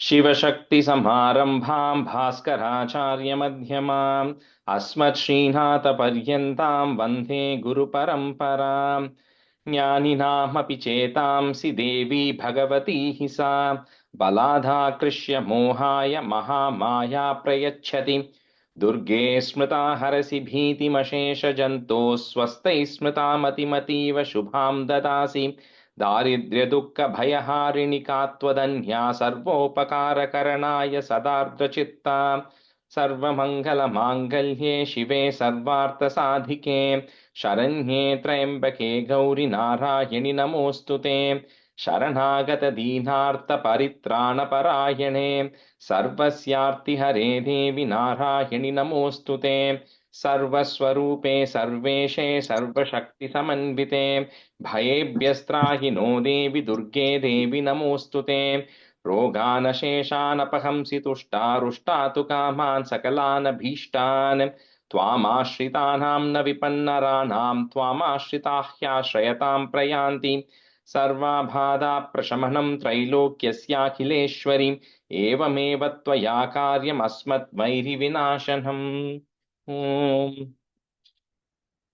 शिवशक्ति समारंभां भास्कराचार्य मध्यमाम् अस्मत् श्रीनाथ पर्यन्तां वन्दे गुरुपरम्पराम् ज्ञानिनामपि चेतांसि देवी भगवती हि सा बलाधाकृष्य मोहाय महामाया प्रयच्छति दुर्गे स्मृता हरसि भीतिमशेषजन्तोः स्वस्तैः स्मृता मतिमतीव शुभां ददासि दारिद्र्यदुःखभयहारिणि का त्वदन्या सर्वोपकारकरणाय सदार्द्रचित्ता सर्वमङ्गलमाङ्गल्ये शिवे सर्वार्थसाधिके शरण्ये त्र्यम्बके गौरि नारायणि नमोऽस्तु ते शरणागतदीनार्तपरित्राणपरायणे सर्वस्यार्तिहरे देवि नारायणि नमोऽस्तु ते सर्वस्वरूपे सर्वेशे सर्वशक्तिसमन्विते भयेभ्यस्त्राहि नो देवि दुर्गे देवि नमोऽस्तु ते रोगानशेषानपहंसि तुष्टारुष्टातु कामान् सकलान् भीष्टान् त्वामाश्रितानां न विपन्नराणां त्वामाश्रिताः ह्याश्रयतां प्रयान्ति सर्वाबाधाप्रशमनं त्रैलोक्यस्याखिलेश्वरि एवमेव त्वया कार्यम् अस्मद्वैरिविनाशनम्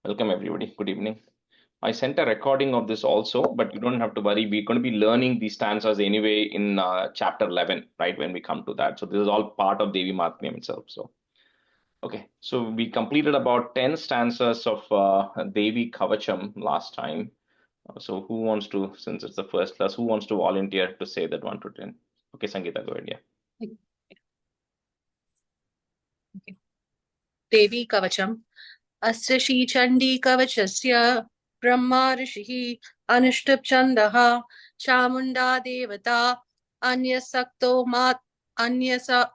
Welcome everybody. Good evening. I sent a recording of this also, but you don't have to worry. We're going to be learning these stanzas anyway in chapter 11, right? When we come to that. So this is all part of Devi Mahatmyam itself. So, okay. So we completed about 10 stanzas of Devi Kavacham last time. So who wants to, since it's the first class, who wants to volunteer to say that 1 to 10? Okay, Sangeeta, go ahead. Yeah. Okay. Devi Kavacham. Asya Shri Chandi Kavachasya Brahma Rishihi Anushtup Chandaha Chamunda Devata Anyasakto Mat Anyasa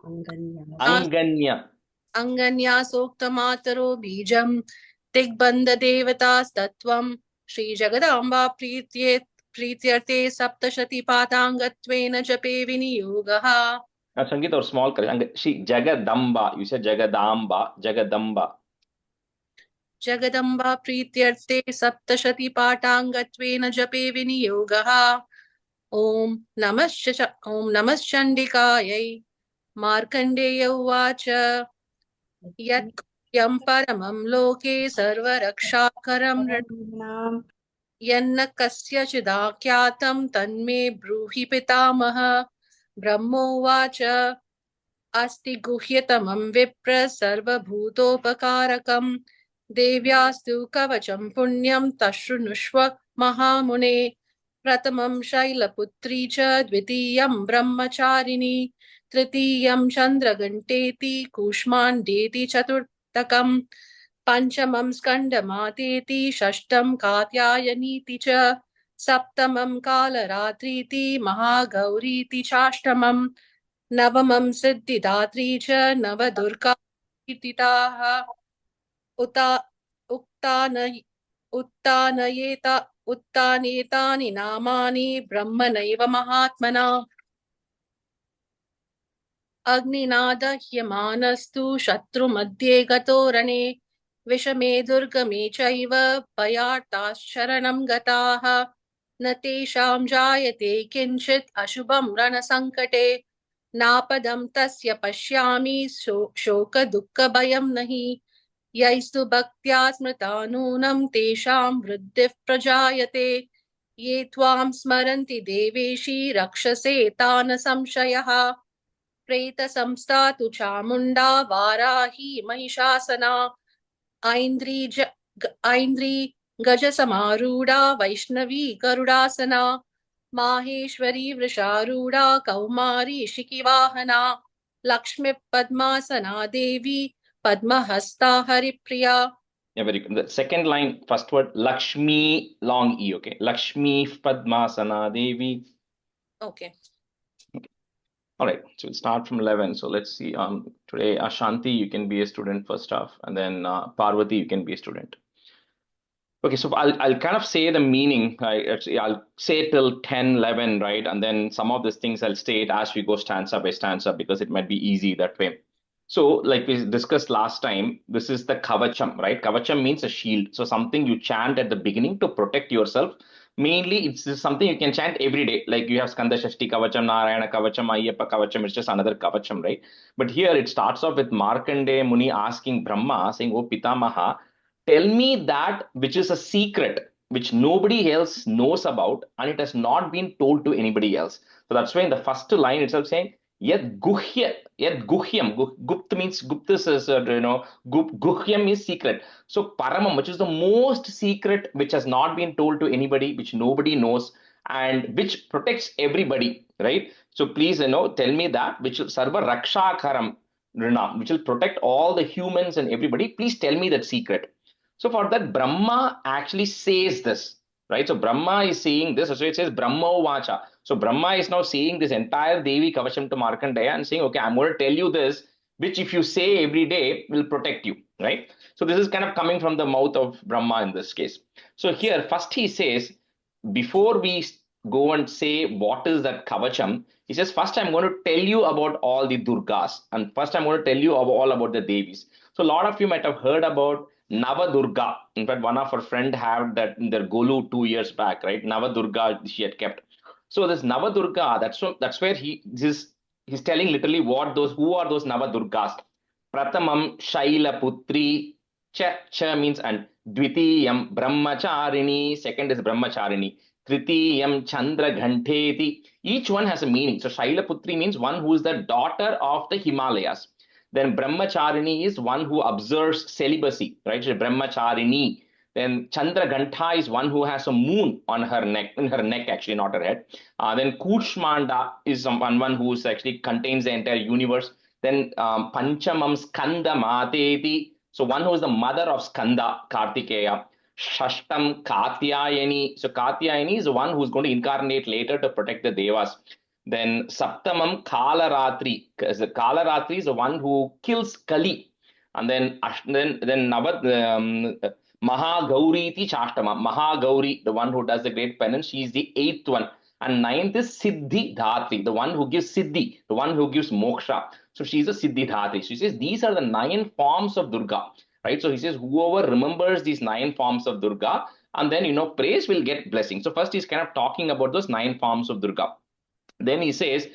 Anganya Anganya Sokta Mataro Bijam Digbanda Devatas Tattvam Shri Jagadamba Prityarte Saptashati Patangatvena Jape Viniyogaha. Sangeeta, or small correction. She Jagadamba. You said Jagadamba. Jagadamba. Jagdamba प्रीत्यर्थे Saptashati पाठाङ्गत्वेन जपे विनियोगः ॐ नमश्चण्डिकायै मार्कण्डेय उवाच यत्कृत्यं परमं लोके सर्वरक्षाकरं यन्न कस्यचिदाख्यातं तन्मे ब्रूहि पितामह ब्रह्मोवाच अस्ति गुह्यतमं विप्र सर्वभूतोपकारकम् देव्यास्तु कवचं पुण्यं तशृणुष्व महामुने प्रथमं शैलपुत्री च द्वितीयं ब्रह्मचारिणी तृतीयं चन्द्रघण्टेति कूष्माण्डेति चतुर्थकं पञ्चमं स्कन्दमातेति षष्ठं कात्यायनीति च सप्तमं कालरात्रीति महागौरीति चाष्टमं नवमं सिद्धिदात्री च नवदुर्गा कीर्तिताः उत्तानेतानि नामानि ब्रह्मणैव महात्मना अग्निना दह्यमानस्तु शत्रुमध्ये गतो रणे विषमे दुर्गमे चैव भयार्ताश्चरणं गताः न तेषां जायते किञ्चित् अशुभं रणसङ्कटे नापदं तस्य पश्यामि शोकदुःखभयं नहि यैस्तु भक्त्या स्मृता नूनं तेषां वृद्धिः प्रजायते ये त्वां स्मरन्ति देवेशी रक्षसे तान् संशयः प्रेतसंस्था तु चामुण्डा वाराही महिषासना ऐन्द्री गजसमारूढा वैष्णवी गरुडासना माहेश्वरी वृषारूढा कौमारी शिखिवाहना लक्ष्मी पद्मासना देवी Padmahasta Haripriya. Yeah, very good. The second line, first word, Lakshmi, long E, okay? Lakshmi Padmasana Devi. Okay. All right, so we'll start from 11. So let's see. Today, Ashanti, you can be a student first half, and then Parvati, you can be a student. Okay, so I'll kind of say the meaning. I'll say till 10, 11, right? And then some of these things I'll state as we go stanza by stanza because it might be easy that way. So, like we discussed last time, this is the Kavacham, right? Kavacham means a shield. So something you chant at the beginning to protect yourself Mainly, it's just something you can chant every day. Like you have Skanda Shashti Kavacham, Narayana Kavacham, Ayyappa Kavacham. It's just another Kavacham, right? But here it starts off with Markandeya Muni asking Brahma, saying, "Oh Pitamaha, tell me that which is a secret, which nobody else knows about, and it has not been told to anybody else." So that's why in the first line itself saying, Yet Guhyam, Gupt means Guptas is, Guhyam is secret. So Paramam, which is the most secret, which has not been told to anybody, which nobody knows, and which protects everybody, right? So please, tell me that, which will Sarva Rakshakaram, which will protect all the humans and everybody. Please tell me that secret. So for that, Brahma actually says this, right? So Brahma is saying this. So it says Brahma Vacha. So Brahma is now saying this entire Devi Kavacham to Markandeya and saying, okay, I'm going to tell you this, which if you say every day will protect you, right? So this is kind of coming from the mouth of Brahma in this case. So here, first he says, before we go and say what is that Kavacham, he says, first I'm going to tell you about all the Durgas, and first I'm going to tell you all about the Devis. So a lot of you might have heard about Nava Durga. In fact, one of our friend had that in their Golu 2 years back, right? Nava Durga she had kept. So this Nava Durga, that's where he's telling literally who are those Nava Durgas. Pratamam Shaila Putri, cha means and Dvitiyam Brahmacharini, second is Brahmacharini. Tritiyam Chandra Ghanteti. Each one has a meaning. So Shailaputri means one who is the daughter of the Himalayas. Then Brahmacharini is one who observes celibacy, right? So Brahmacharini. Then Chandra Gantha is one who has a moon on her neck, in her neck actually, not her head. Then Kushmanda is one who actually contains the entire universe. Then Panchamam Skanda Mateti. So one who is the mother of Skanda, Kartikeya. Shashtam Katyayani. So Katyayani is the one who's going to incarnate later to protect the Devas. Then Saptamam Kalaratri. The Kalaratri is the one who kills Kali. And then Mahagauri ti Chashtama. Mahagauri, the one who does the great penance, she is the eighth one. And ninth is Siddhi Dhatri, the one who gives Siddhi, the one who gives moksha. So she's a Siddhi Dhatri. She says these are the 9 forms of Durga, right? So he says whoever remembers these 9 forms of Durga and then praise will get blessing. So first he's kind of talking about those 9 forms of Durga. Then he says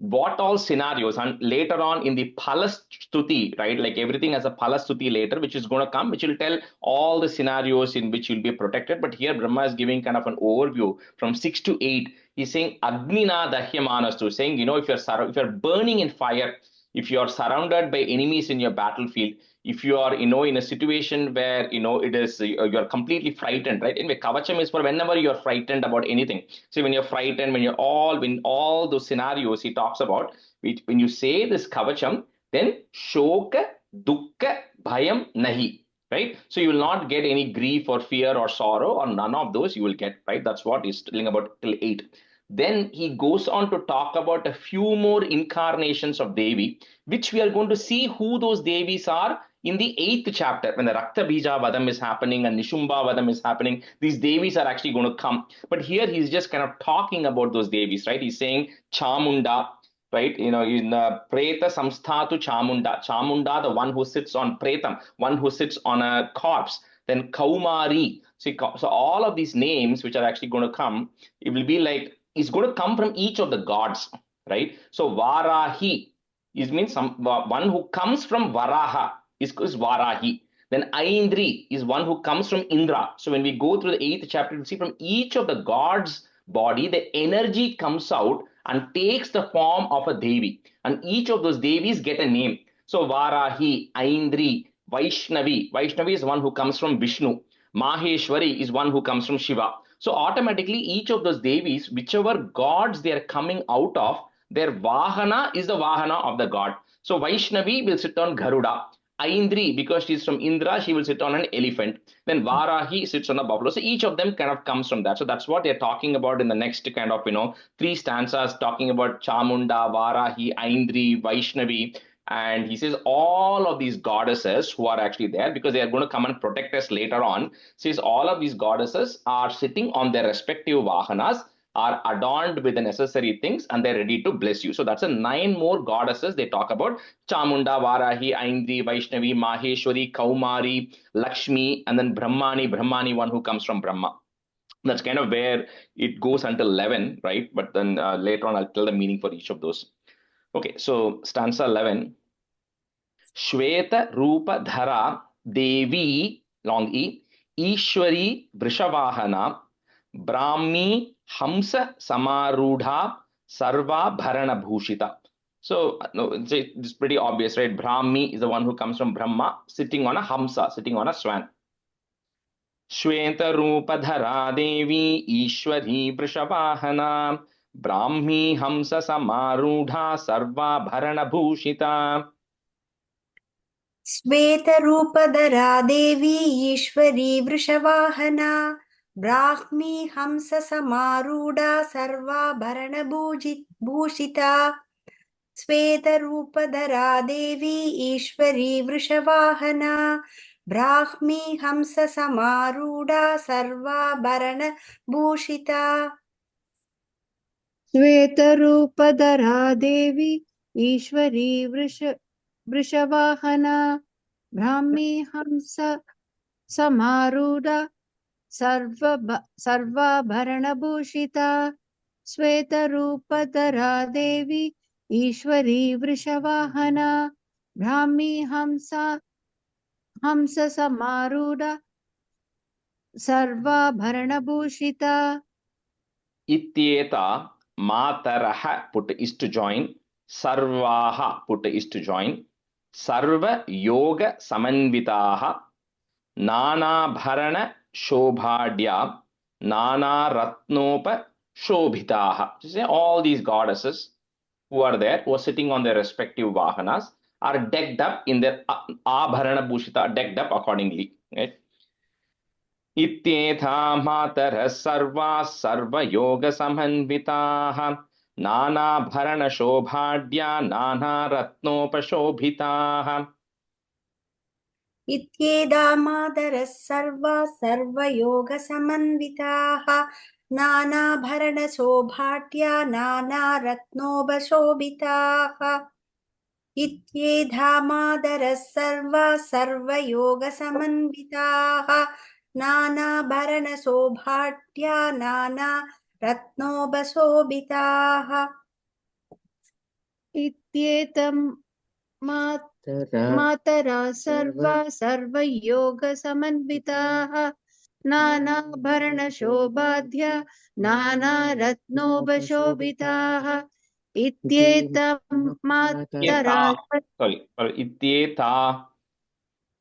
what all scenarios, and later on in the Palastuti, right? Like everything has a Palastuti later, which is going to come, which will tell all the scenarios in which you'll be protected. But here Brahma is giving kind of an overview from 6 to 8. He's saying Agnina Dahyamanastu, saying, if you're burning in fire, if you are surrounded by enemies in your battlefield, if you are in a situation where it is you're completely frightened, right? Anyway, Kavacham is for whenever you're frightened about anything. So when you're frightened, when all those scenarios he talks about, when you say this Kavacham, then shoka dukkha bhayam nahi, right? So you will not get any grief or fear or sorrow, or none of those you will get, right? That's what he's telling about till 8. Then he goes on to talk about a few more incarnations of Devi, which we are going to see who those Devis are in the 8th chapter. When the Rakta Bija Vadam is happening and Nishumba Vadam is happening, these Devis are actually going to come. But here he's just kind of talking about those Devis, right? He's saying Chamunda, right? In Preta Samsthatu Chamunda. Chamunda, the one who sits on Pretam, one who sits on a corpse. Then Kaumari. So all of these names which are actually going to come, it will be like, is going to come from each of the gods, right? So Varahi means one who comes from Varaha is Varahi. Then Aindri is one who comes from Indra. So when we go through the 8th chapter, you see from each of the gods' body, the energy comes out and takes the form of a Devi. And each of those Devis get a name. So Varahi, Aindri, Vaishnavi. Vaishnavi is one who comes from Vishnu. Maheshwari is one who comes from Shiva. So automatically each of those Devis, whichever gods they are coming out of, their Vahana is the Vahana of the god. So Vaishnavi will sit on Garuda. Aindri, because she's from Indra, she will sit on an elephant. Then Varahi sits on a buffalo. So each of them kind of comes from that. So that's what they're talking about in the next kind of, 3 stanzas, talking about Chamunda, Varahi, Aindri, Vaishnavi. And he says all of these goddesses who are actually there, because they are going to come and protect us later on, says all of these goddesses are sitting on their respective vahanas, are adorned with the necessary things, and they're ready to bless you. So that's a 9 more goddesses they talk about: Chamunda, Varahi, Aindri, Vaishnavi, Maheshwari, Kaumari, Lakshmi, and then Brahmani, one who comes from Brahma. That's kind of where it goes until 11, right? But then later on, I'll tell the meaning for each of those. Okay, so stanza 11. Shweta Rupa Dhara Devi, long E, Ishwari Vrishavahana, Brahmi Hamsa Samarudha Sarva Bharana Bhushita. So no, it's pretty obvious, right? Brahmi is the one who comes from Brahma, sitting on a Hamsa, sitting on a swan. श्वेतरूपधरा देवी ईश्वरी वृषवाहना ब्राह्मी हंस समारूढ़ा सर्वाभरणभूषिता. श्वेतरूपधरा देवी ईश्वरी वृषवाहना ब्राह्मी हंससमारूढा सर्वाभरणभूषिता श्वेतरूपधरा देवी ईश्वरी वृषवाहना ब्राह्मी हंससमारूढा सर्वाभरणभूषिता श्वेतरूपधरा देवी ईश्वरी वृषवाहना ब्राह्मी हंस समारूढ़ा सर्वाभरणभूषिता श्वेतरूपधरा देवी ईश्वरी वृषवाहना ब्राह्मी हंस समारूढ़ा सर्वाभरणभूषिता. इत्येता मातरः put is to join, sarvaha put is to join, sarva yoga samanvitaha नानाभरण शोभाड्या nana ratnopa shobhitaha. So all these goddesses who are there, who are sitting on their respective vahanas, are decked up in their abharana bhushita, decked up accordingly, right? इत्येथा मातरः सर्वाः सर्वयोगसमन्विताः नानाभरणशोभाढ्या नानारत्नोपशोभिताः. इत्येदा मातरः सर्वाः सर्वयोगसमन्विताः नानाभरणशोभाढ्या नानारत्नोपशोभिताः. इत्येधा मातरः सर्वाः सर्वयोगसमन्विताः नानाभरणशोभाढ्या नानारत्नोपशोभिताः. इत्येतं मातरा सर्वयोगसमन्विताः नानाभरणशोभाढ्या नानारत्नोपशोभिताः. इत्येतं मातरा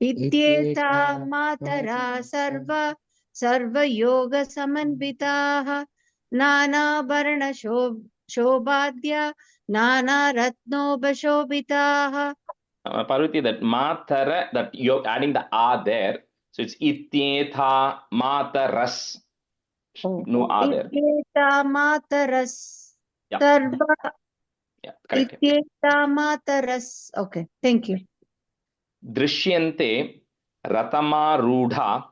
इत्येता मातरा सर्वयोगसमन्विताः नानाभरणशोभाढ्या नानारत्नोपशोभिताः. Parvati, that matara, that you're adding the a there, so it's ityetha mataras. No a there. इत्येता मातरस् Yeah. सर्व Yeah, correct. इत्येता मातरस्. Okay, thank you. Drishyante ratamarudha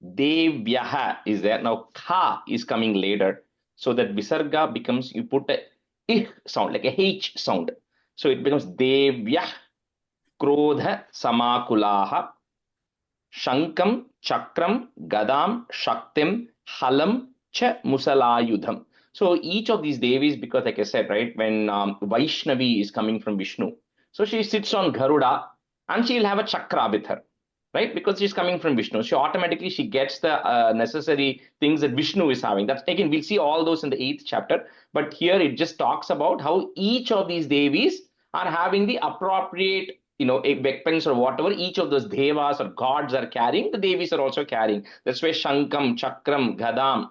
devyah is there. Now kha is coming later, so that visarga becomes, you put a ih sound, like a h sound, so it becomes devyah krodha samakulaha shankam chakram gadam shaktim halam cha musalayudham. So each of these devis, because like I said, right, when Vaishnavi is coming from Vishnu, so she sits on Garuda and she'll have a chakra with her, right? Because she's coming from Vishnu. So automatically she gets the necessary things that Vishnu is having. That's, again, we'll see all those in the 8th chapter. But here it just talks about how each of these devis are having the appropriate, weapons or whatever each of those devas or gods are carrying, the devis are also carrying. That's why Shankam, Chakram, Gadam,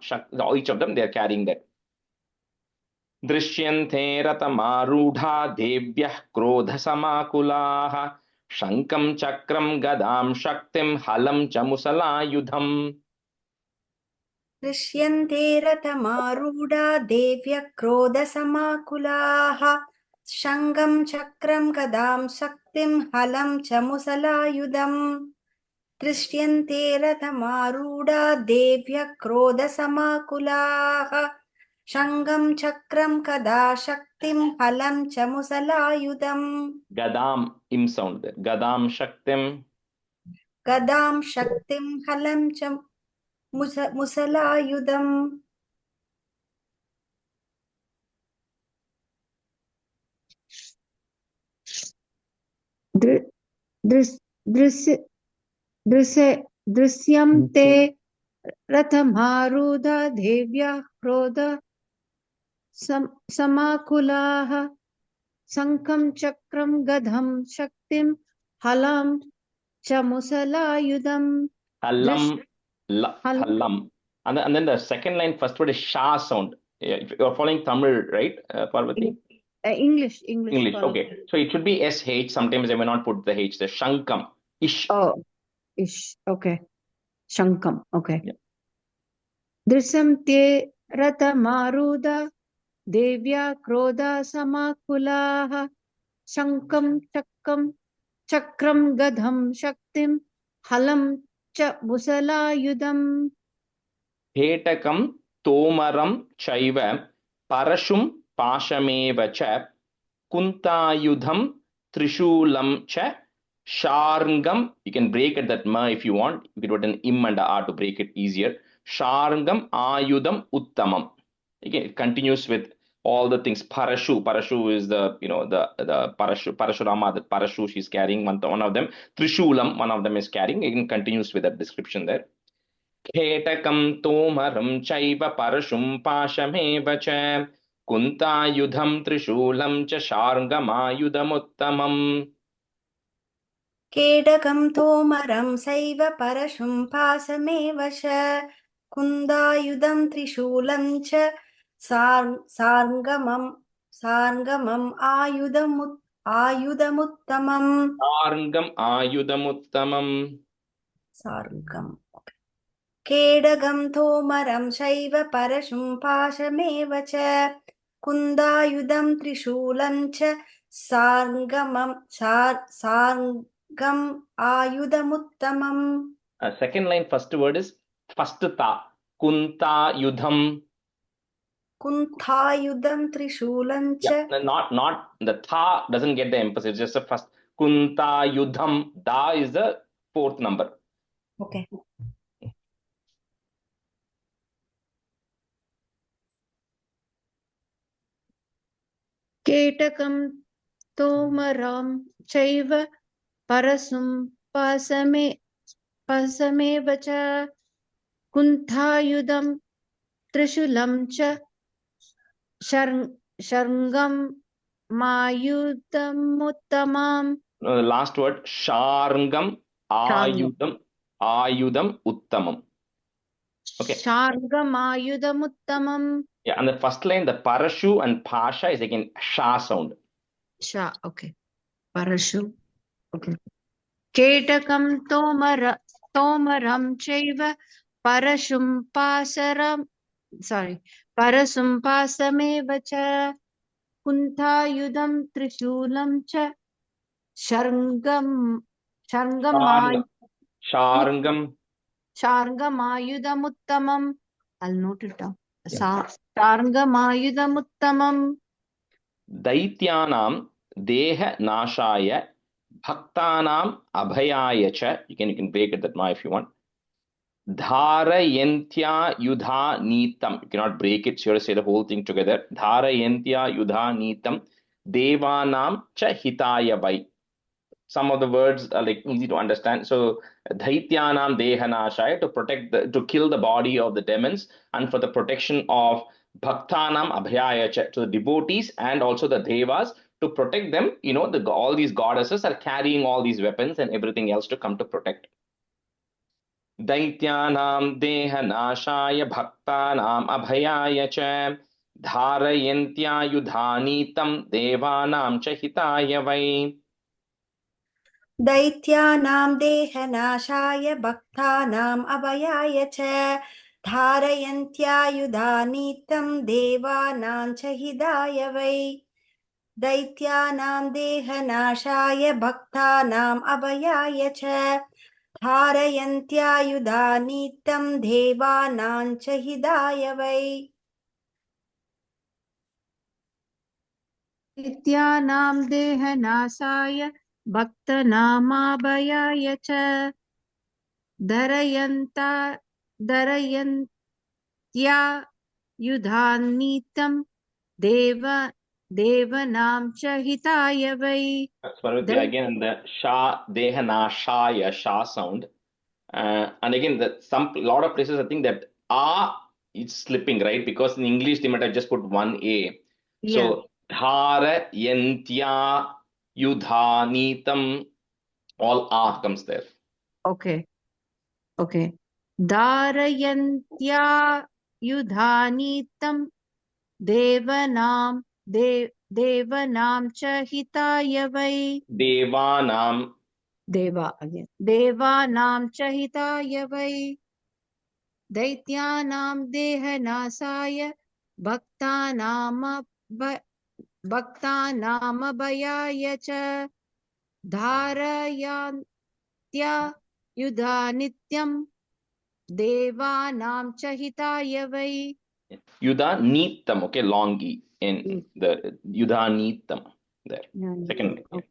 each of them, they're carrying that. दृश्यन्ते रतमारूढा देव्यः क्रोधसमाकुलाः शङ्खं चक्रं गदां शक्तिं हलं च मुसलायुधम्. दृश्यन्ते रथमारूढा देव्यः क्रोधसमाकुलाः शङ्खं चक्रं गदां शक्तिं हलं च मुसलायुधम्. दृश्यन्ते रथमारूढा देव्यः क्रोधसमाकुलाः शङ्खं चक्रं गदा शक्तिं हलं च मुसलायुधम्. गदाम im sound there. गदां शक्तिं गदां शक्तिं हलं च मुसलायुधम् दृ- दृस्- दृश्य दृश्य दृश्यं ते रथमारूढा देव्या क्रोध समाकुलाः शङ्खं चक्रं गदं शक्तिं हलं च मुसलायुधम् Hallam, दृश् हल hallam. And then the second line, first word is sha sound. Yeah, if you're following Tamil, right, Parvati? English English. follow. Okay. So it should be SH. Sometimes I may not put the H. The shankam. Ish. Oh, ish. Okay. Shankam. Okay. Yeah. दृशं ते रथमारूढा देव्या क्रोधा समाकुलाः शङ्खं चक्रं गदं शक्तिं हलं च मुसलायुधम् Hetakam, tomaram, chaiva, parashum, pashameva cha, kuntayudham, trishulam cha, sharngam. You can break it that ma if you want. You can put an im and a a to break it easier. Sharngam, ayudham, uttamam. Again, it continues with all the things. Parashu is the the Parashurama, the parashu she's carrying. One of them. Trishulam, one of them is carrying. Again, continues with that description there. खेटकं तोमरं चैव परशुं पाशमेव च कुन्तायुधं त्रिशूलं च शार्ङ्गमायुधमुत्तमम् केडगं तोमरं सैव परशुं पासमेव च कुन्दायुधं त्रिशूलं च सार्ङ्गमम् आयुधमुत्तमम् शार्ङ्गम् आयुधमुत्तमम् सार्ङ्गम् केडगं तोमरं शैव परशुं पाशमेव च कुन्दायुधं त्रिशूलं च सार्ङ्गम् आयुधमुत्तमम् Second line, first word is first ta. Kuntayudham. कुन्थायुधं त्रिशूलं च Yeah, not the tha doesn't get the emphasis. Just the first Kuntayudham. Da is the fourth number. Okay. केटकं तोमरं चैव परशुं पासमेव च कुन्थायुधं त्रिशूलं च शर्ङ्गं मायुधमुत्तमम् The last word Sharngam Ayudham Uttamam. Okay. शार्ङ्गमायुधमुत्तमम् Yeah, and the first line, the parashu and pasha is again sha sound. Sha, okay. Parashu. Okay. Ketakam tomaram chaiva parashum pasaram. Sorry. Parasum pasameva cha kuntayudam trishulam cha sharngam Sharngam. Sharngam. shargamayudamuttamam. I'll note it down. Yeah. Shargamayudamuttamam. Daityanam Deha Nashaya Bhaktanam Abhayaya cha. You can break it that way if you want. Dharayantya Yudha Nitam. You cannot break it, so you have to say the whole thing together. Dharayantya Yudha Nitam Devanam cha Hitaya vai. Some of the words are like easy to understand. So Dhaityanam Dehanashaya, to kill the body of the demons, and for the protection of Bhaktanam Abhyaya, to the devotees and also the Devas, to protect them. All these goddesses are carrying all these weapons and everything else to come to protect. Daityanam Dehanashaya Bhaktanam Abhyaya cha Dharayantya Yudhanitam Devanam cha Hitaya vai. दैत्यानां देहनाशाय भक्तानाम् अभयाय च धारयन्त्यायुधानीतं देवानां च हिताय वै दैत्यानां देहनाशाय भक्तानाम् अभयाय च धारयन्त्यायुधानीतं देवानां च हिताय वै नित्यानां देहनाशाय भक्तनामाभयाय च धरयन्ता दरयन्त्या युधान्नीतं देवनां च हिताय वै Parvatya, again the sha dehana shaya sha sound, and again some lot of places I think that is slipping, right, because in English they might have just put one a. yeah, So dhara yantya yudhanitam, all comes there. okay, okay. धारयन्त्या युधानीतं देवनां च हिताय वै Devanam. देवानां च हिताय वै दैत्यानां देहनाशाय भक्तानामभयाय च धारयन्त्या युधा नित्यं देवानां च हिताय वै Yudha Neetam, okay, long E in the Yudha Neetam there. Second. okay.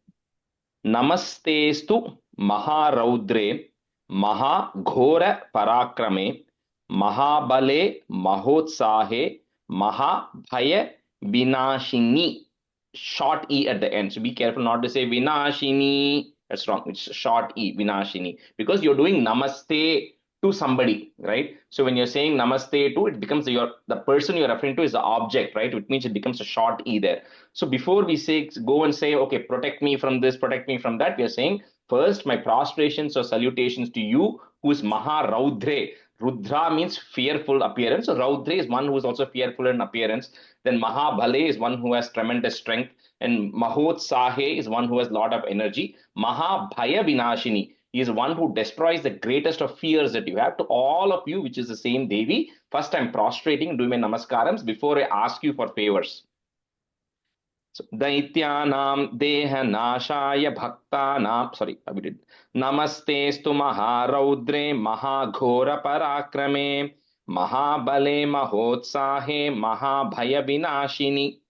Namastestu Maharaudre Mahaghora Parakrame Mahabale Mahotsahe Mahabhaya Vinashini. Short E at the end. So be careful not to say Vinashini. That's wrong. It's short E, Vinashini. Because you're doing Namaste to somebody, right? So when you're saying Namaste to, it becomes the person you're referring to is the object, right? Which means it becomes a short E there. So before we go and say, okay, protect me from this, protect me from that, we are saying, first, my prostrations or salutations to you, who is Maharaudre. Rudra means fearful appearance. So Raudre is one who is also fearful in appearance. Then Mahabale is one who has tremendous strength. And Mahotsahe is one who has a lot of energy. Mahabhaya Vinashini is one who destroys the greatest of fears that you have. To all of you, which is the same Devi, first I'm prostrating, doing my namaskarams before I ask you for favors. So, Daityanam Deha Nashaya Bhaktanam, sorry, we did. Namastestu Maharaudre Mahaghora Parakrame Mahabale Mahotsahe Mahabhaya Vinashini.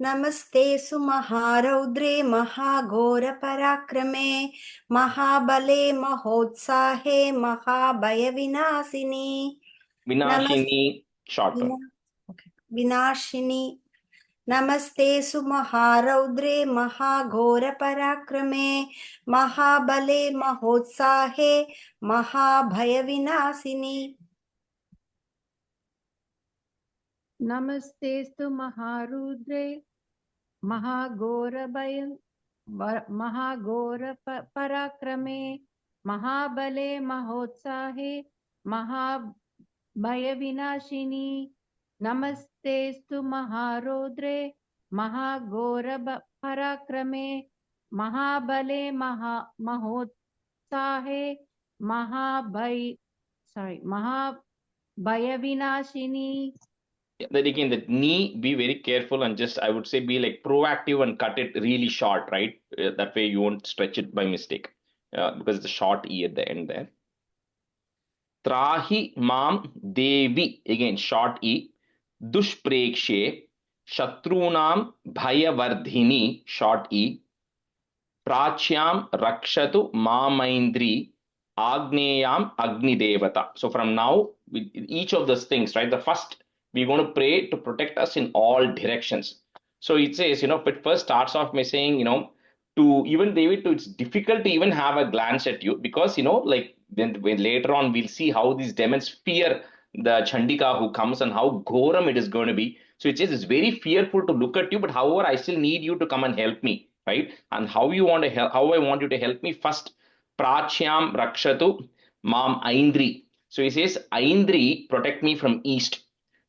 नमस्ते सुमहारौद्रे महाघोरपराक्रमे महाबले महोत्साहे महाभयविनाशिनी Vinashini, short one. विनाशिनी नमस्ते सुमहारौद्रे महाघोरपराक्रमे महाबले महोत्साहे महाभयविनाशिनी नमस्तेस्तु महारुद्रे महाघोरपराक्रमे महाबले महोत्साहे महाभयविनाशिनी नमस्तेस्तु महारुद्रे महाघोरपराक्रमे महाबले महोत्साहे महाभयविनाशिनी. Then again, that knee, be very careful and just, I would say, be like proactive and cut it really short, right? That way you won't stretch it by mistake because it's a short E at the end there. Trahi Mam Devi, again, short E. Dushprekshe Shatrunam Bhayavardhini, short E. Prachyam Rakshatu Mamaindri Agneyam Agni Devata. So from now, with each of those things, right? The first, we're going to pray to protect us in all directions. So it says, it first starts off by saying, to even David, it's difficult to even have a glance at you because, like when later on we'll see how these demons fear the Chandika who comes and how Ghoram it is going to be. So it says it's very fearful to look at you, but however, I still need you to come and help me, right? And how you want to help, how I want you to help me first. Prachyam Rakshatu Mam Aindri. So he says, Aindri, protect me from east.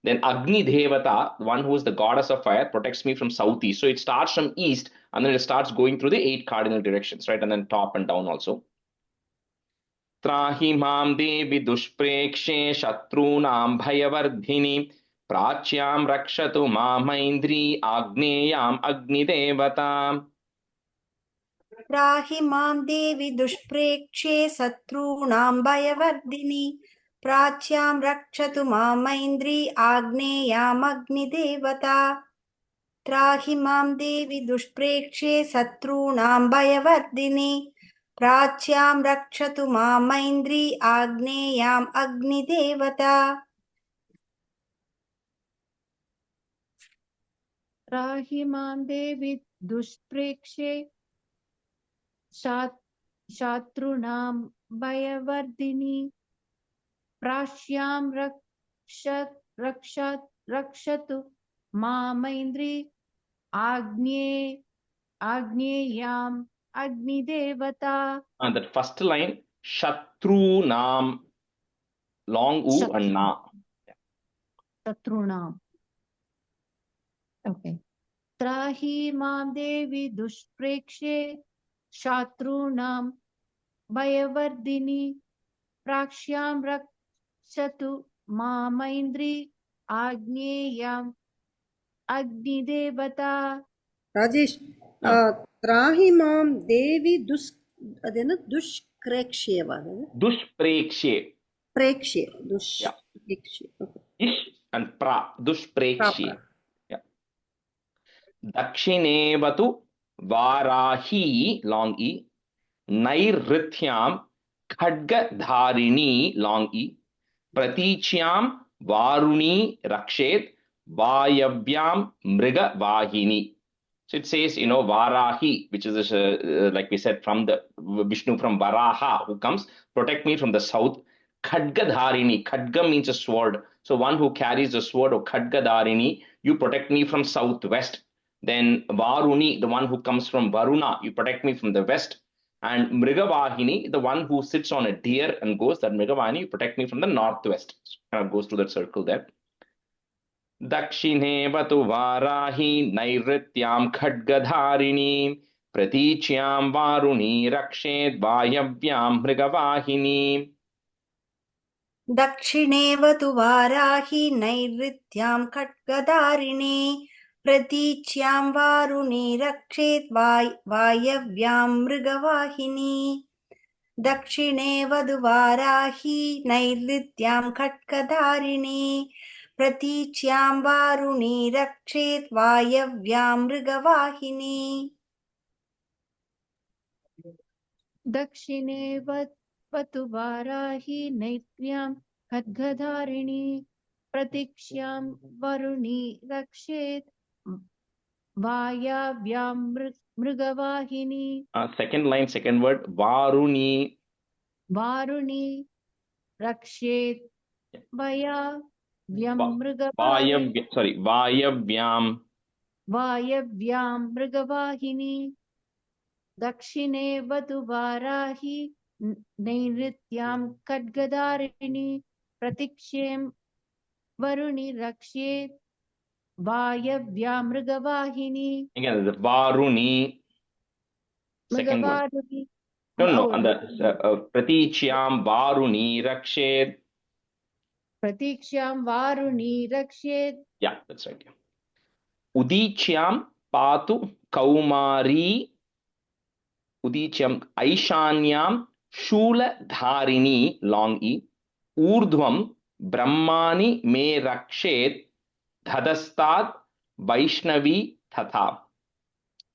Then Agni Devata, one who is the goddess of fire, protects me from southeast. So it starts from east and then it starts going through the 8 cardinal directions, right? And then top and down also. Trahi Mam Devi Dushprekshe Shatrunam Bhayavardhini Prachyam Rakshatu Mamaindri Agneyam Agni Devata. त्राहि मां देवि दुष्प्रेक्षे शत्रूणां भयवर्धिनि प्राच्यां रक्षतु मामैन्द्री आग्नेयामग्निदेवता त्राहि मां देवि दुष्प्रेक्षे शत्रूणां भयवर्धिनि प्राच्यां रक्षतु मामैन्द्री आग्नेयाम् अग्निदेवता त्राहि मां देवि दुष्प्रेक्षे शात्रूणां भयवर्धिनी प्राश्यां रक्षतु मामैन्द्री आग्नेयाम् अग्निदेवता. That first line, Shatrunam, long U and Na. Shatrunam. Okay. Trahi mam devi dushprekshe shatrunam bhayavardhini prakshyam rakshatu mamaindri agneyam agnidevata. Rajesh, त्राहि मां देवी अदेन दुष्क्रेक्ष्येव Dushprekshe. प्रेक्ष्ये Yeah. दुष्प्रेक्ष्ये Ish and pra. Dushprekshe. Yeah. Dakshinevatu Varahi, long E. Nairrithyam Khadgadharini, long E. Pratichyam Varuni Rakshet Vayavyam Mriga Vahini. So it says, Varahi, which is, like we said, from the Vishnu, from Varaha, who comes, protect me from the south. Khadgadharini, Khadga means a sword. So one who carries the sword of Khadgadharini, you protect me from southwest. Then Varuni, the one who comes from Varuna, you protect me from the west. And Mrigavahini, the one who sits on a deer and goes, that Mrigavahini, you protect me from the northwest. So kind of goes to that circle there. दक्षिणेवतु Varahi नैऋत्यां खड्गधारिणी प्रतीच्यां वारुणी रक्षेद् वायव्यां मृगवाहिनी. दक्षिणेवतु वाराही नैऋत्यां खड्गधारिणी प्रतीच्यां वारुणी रक्षेत् वायव्यां मृगवाहिनी दक्षिणेवतु वाराही नैऋत्यां खड्गधारिणी प्रतीच्यां वारुणी रक्षेत् वायव्यां मृगवाहिनी. दक्षिणे वतु वाराही नैत्र्यां खड्गधारिणी प्रतीक्ष्यां वरुणी रक्षेत् वायव्यां मृगवाहिनी. Second line, second word, varuni. वारुणी रक्षेत् वायव्यां मृगवाहिनी. वायव्यां मृगवाहिनी. दक्षिणे वतु वाराही नैऋत्यां खड्गधारिणी प्रतीक्ष्यं वरुणि रक्षेत् वायव्यां मृगवाहिनी. Again, the varuni. Second word. मृगवारुणी. No. And the pratichyam varuni rakshed. प्रतीक्ष्यां वारुणी रक्षेत्. Yeah, that's right. Yeah. Udichyam patu kaumari. Udichyam aishanyam shula dharini, long E. Urdhvam brahmani me rakshet dhadastad vaishnavi tatha.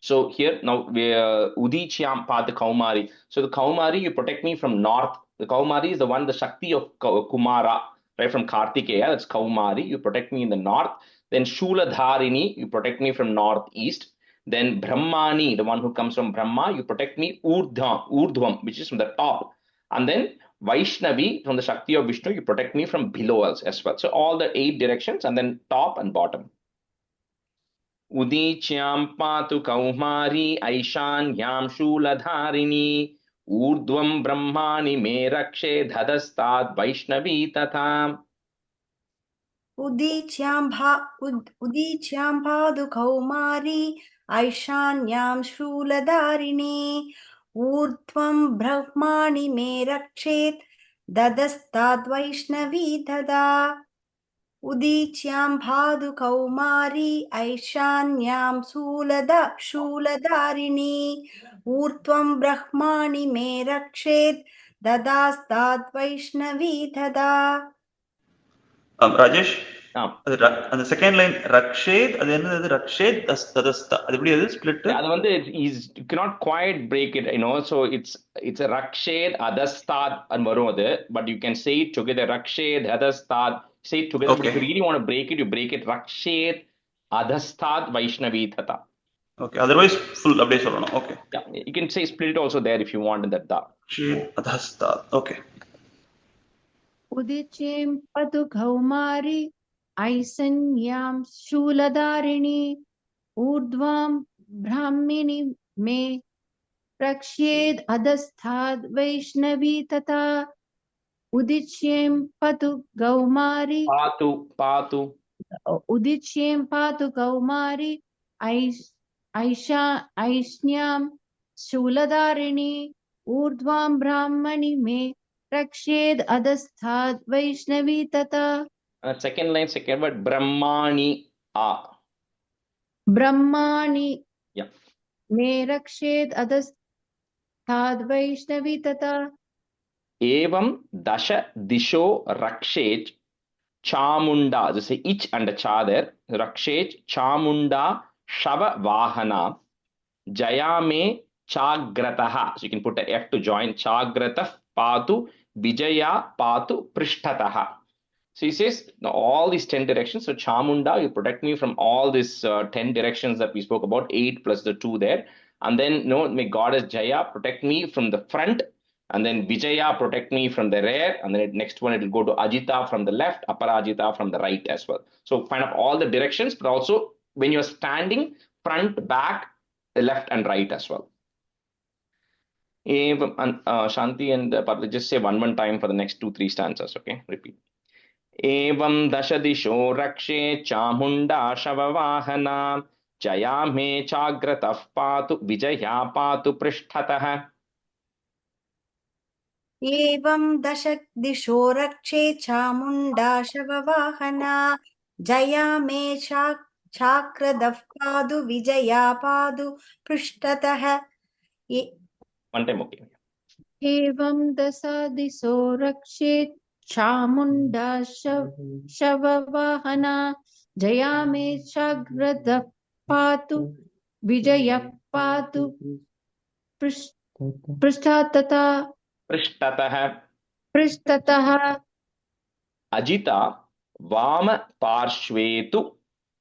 So here now Udichyam patu kaumari. So the kaumari, you protect me from north. The kaumari is the one, the Shakti of Kumara, right, from Kartikeya. That's kaumari. You protect me in the north. Then Shuladharini, you protect me from northeast. Then Brahmani, the one who comes from Brahma, you protect me Urdhvam, which is from the top. And then Vaishnavi, from the Shakti of Vishnu, you protect me from below as well. So all the 8 directions, and then top and bottom. Udichyam patu kaumari aishanyam Shuladharini urdhvam brahmani me rakshe dhadastad vaishnavi tatha. उदीच्यां भादु कौमारी ऐशान्यां शूलधारिणी ऊर्ध्वं ब्रह्माणि मे रक्षेत् ददस्ताद्वैष्णवी तदा. उदीच्यां भादु कौमारी ऐशान्यां शूलधारिणी ऊर्ध्वं ब्रह्माणि मे रक्षेत् ददास्ताद्वैष्णवी तदा. Rajesh, அந்த செகண்ட் லைன் ரக்ஷேத், அது என்னது? ரக்ஷேத் ததஸ்தா, அது எப்படி? அது ஸ்பிளிட் அது வந்து you cannot quite break it, so it's a rakshed adastad and வரும் அது, but you can say it together, rakshed adastad, say it together. But if you really want to break it, you break it, rakshed adastad vaishnavi thata. Okay, otherwise full அப்படியே சொல்லணும். Okay, Yeah, you can say split also there if you want in that da. அதஸ்தாத். Okay. उदिचीं पतु कौमारी ऐसन्यां शूलधारिणी ऊर्ध्वां ब्राह्मिणि मे प्रक्ष्येद् अधस्ताद् वैष्णवी तथा उदिच्यें पतु कौमारी Patu. उदिच्यें पातु कौमारी ऐष्ण्यां शूलधारिणी ऊर्ध्वां ब्राह्मणि मे रक्षेद् अधस्ताद् वैष्णवी तथा Second line, second word, brahmani a. ब्रह्माणि Yeah. मे रक्षेद् अधस्ताद् वैष्णवी तथा Evam dasha disho rakshet chamunda. Just say each and a cha there. Rakshet chamunda shava vahana jayame chagrataha. So you can put a F to join. Chagratah patu vijaya patu prishtataha. So he says now all these 10 directions. So Chamunda, you protect me from all these 10 directions that we spoke about, 8 plus the 2 there. And then may goddess Jaya protect me from the front, and then Vijaya protect me from the rear, and then next one it will go to Ajita from the left, Aparajita from the right as well. So find out all the directions, but also when you're standing, front, back, the left and right as well. Shanti and Parvati, just say one time for the next 2-3 stanzas, okay? Repeat. एवं दश दिशो रक्षे चामुण्डा शववाहना जया मे चाग्रतः पातु विजया पातु पृष्ठतः एवं दश दिशो रक्षे चामुण्डा शववाहना जया मे चाक्रदः पादु विजया पादु पृष्ठतः One time, okay. एवं दशादिशो रक्षेत् चामुण्डा शववाहना जया मे चाग्रतः पातु विजयः पातु पृष्ठतः अजिता वाम पार्श्वे तु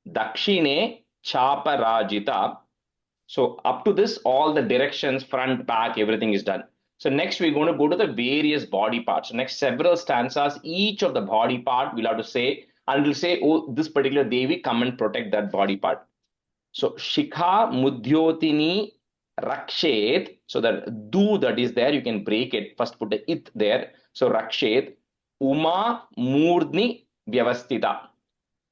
दक्षिणे चापराजिता. So up to this, all the directions, front, back, everything is done. So next we're going to go to the various body parts. So next several stanzas, each of the body part we'll have to say, and we'll say, oh, this particular Devi, come and protect that body part. So Shikha Mudhyotini Rakshet. So that du that is there, you can break it. First put the it there. So Rakshet. Uma Murdni Vyavastita.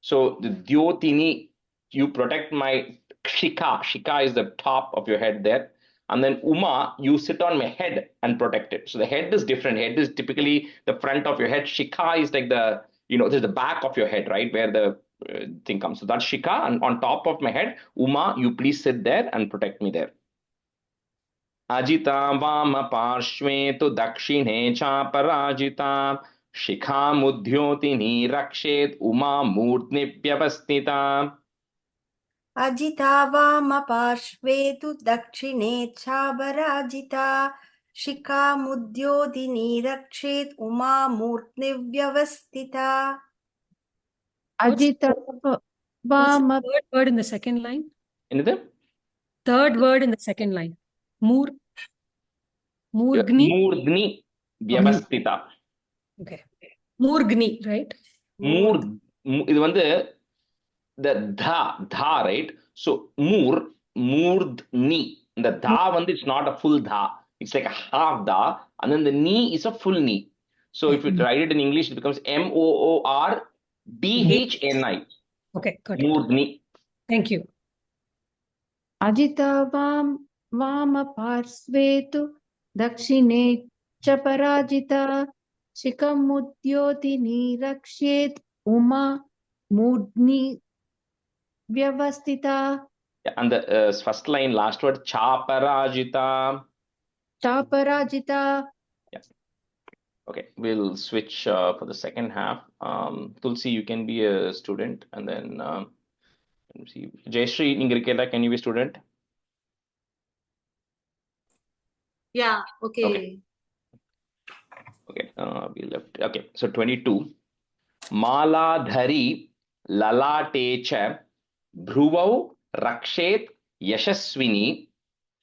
So the Dyotini, you protect my Shikha. Shikha is the top of your head there. And then Uma, you sit on my head and protect it. So the head is different. Head is typically the front of your head. Shikha is like this is the back of your head, right? Where the thing comes. So that's Shikha. And on top of my head, Uma, you please sit there and protect me there. Ajita Vama Parshve tu Dakshine Chaparajita Shikha Mudhyotini Rakshet Uma Murtni Vyavastita. Ajita वामपार्श्वे तु दक्षिणे चापराजिता शिखा मुद्योतिनी रक्षेत् Uma मूर्ध्निव्यवस्थिता. Ajita What's Vama the third word in the second line? Anything? Third word in the second line. Murgni. Murdni Vyavastita. Okay. Murgni, right? இது வந்து the dha, right? So murdni. The dha வந்து it's not a full dha. It's like a half dha, and then the ni is a full ni. So if you write it in English, it becomes Moordhni. Okay, got it. Murdni. Thank you. Ajita Vama tu Dakshine Chaparajita Shikamudyotini Rakshet Uma Mudni Vyavastita. And the first line, last word, Chaparajita. Chaparajita. Yeah. Okay, we'll switch for the second half. Tulsi, you can be a student, and then let me see. Jayashree, Ingrid, can you be student? Yeah, Okay, okay. okay. We left. Okay, so 22. Maladhari lalate cha bhruvau rakshet yashaswini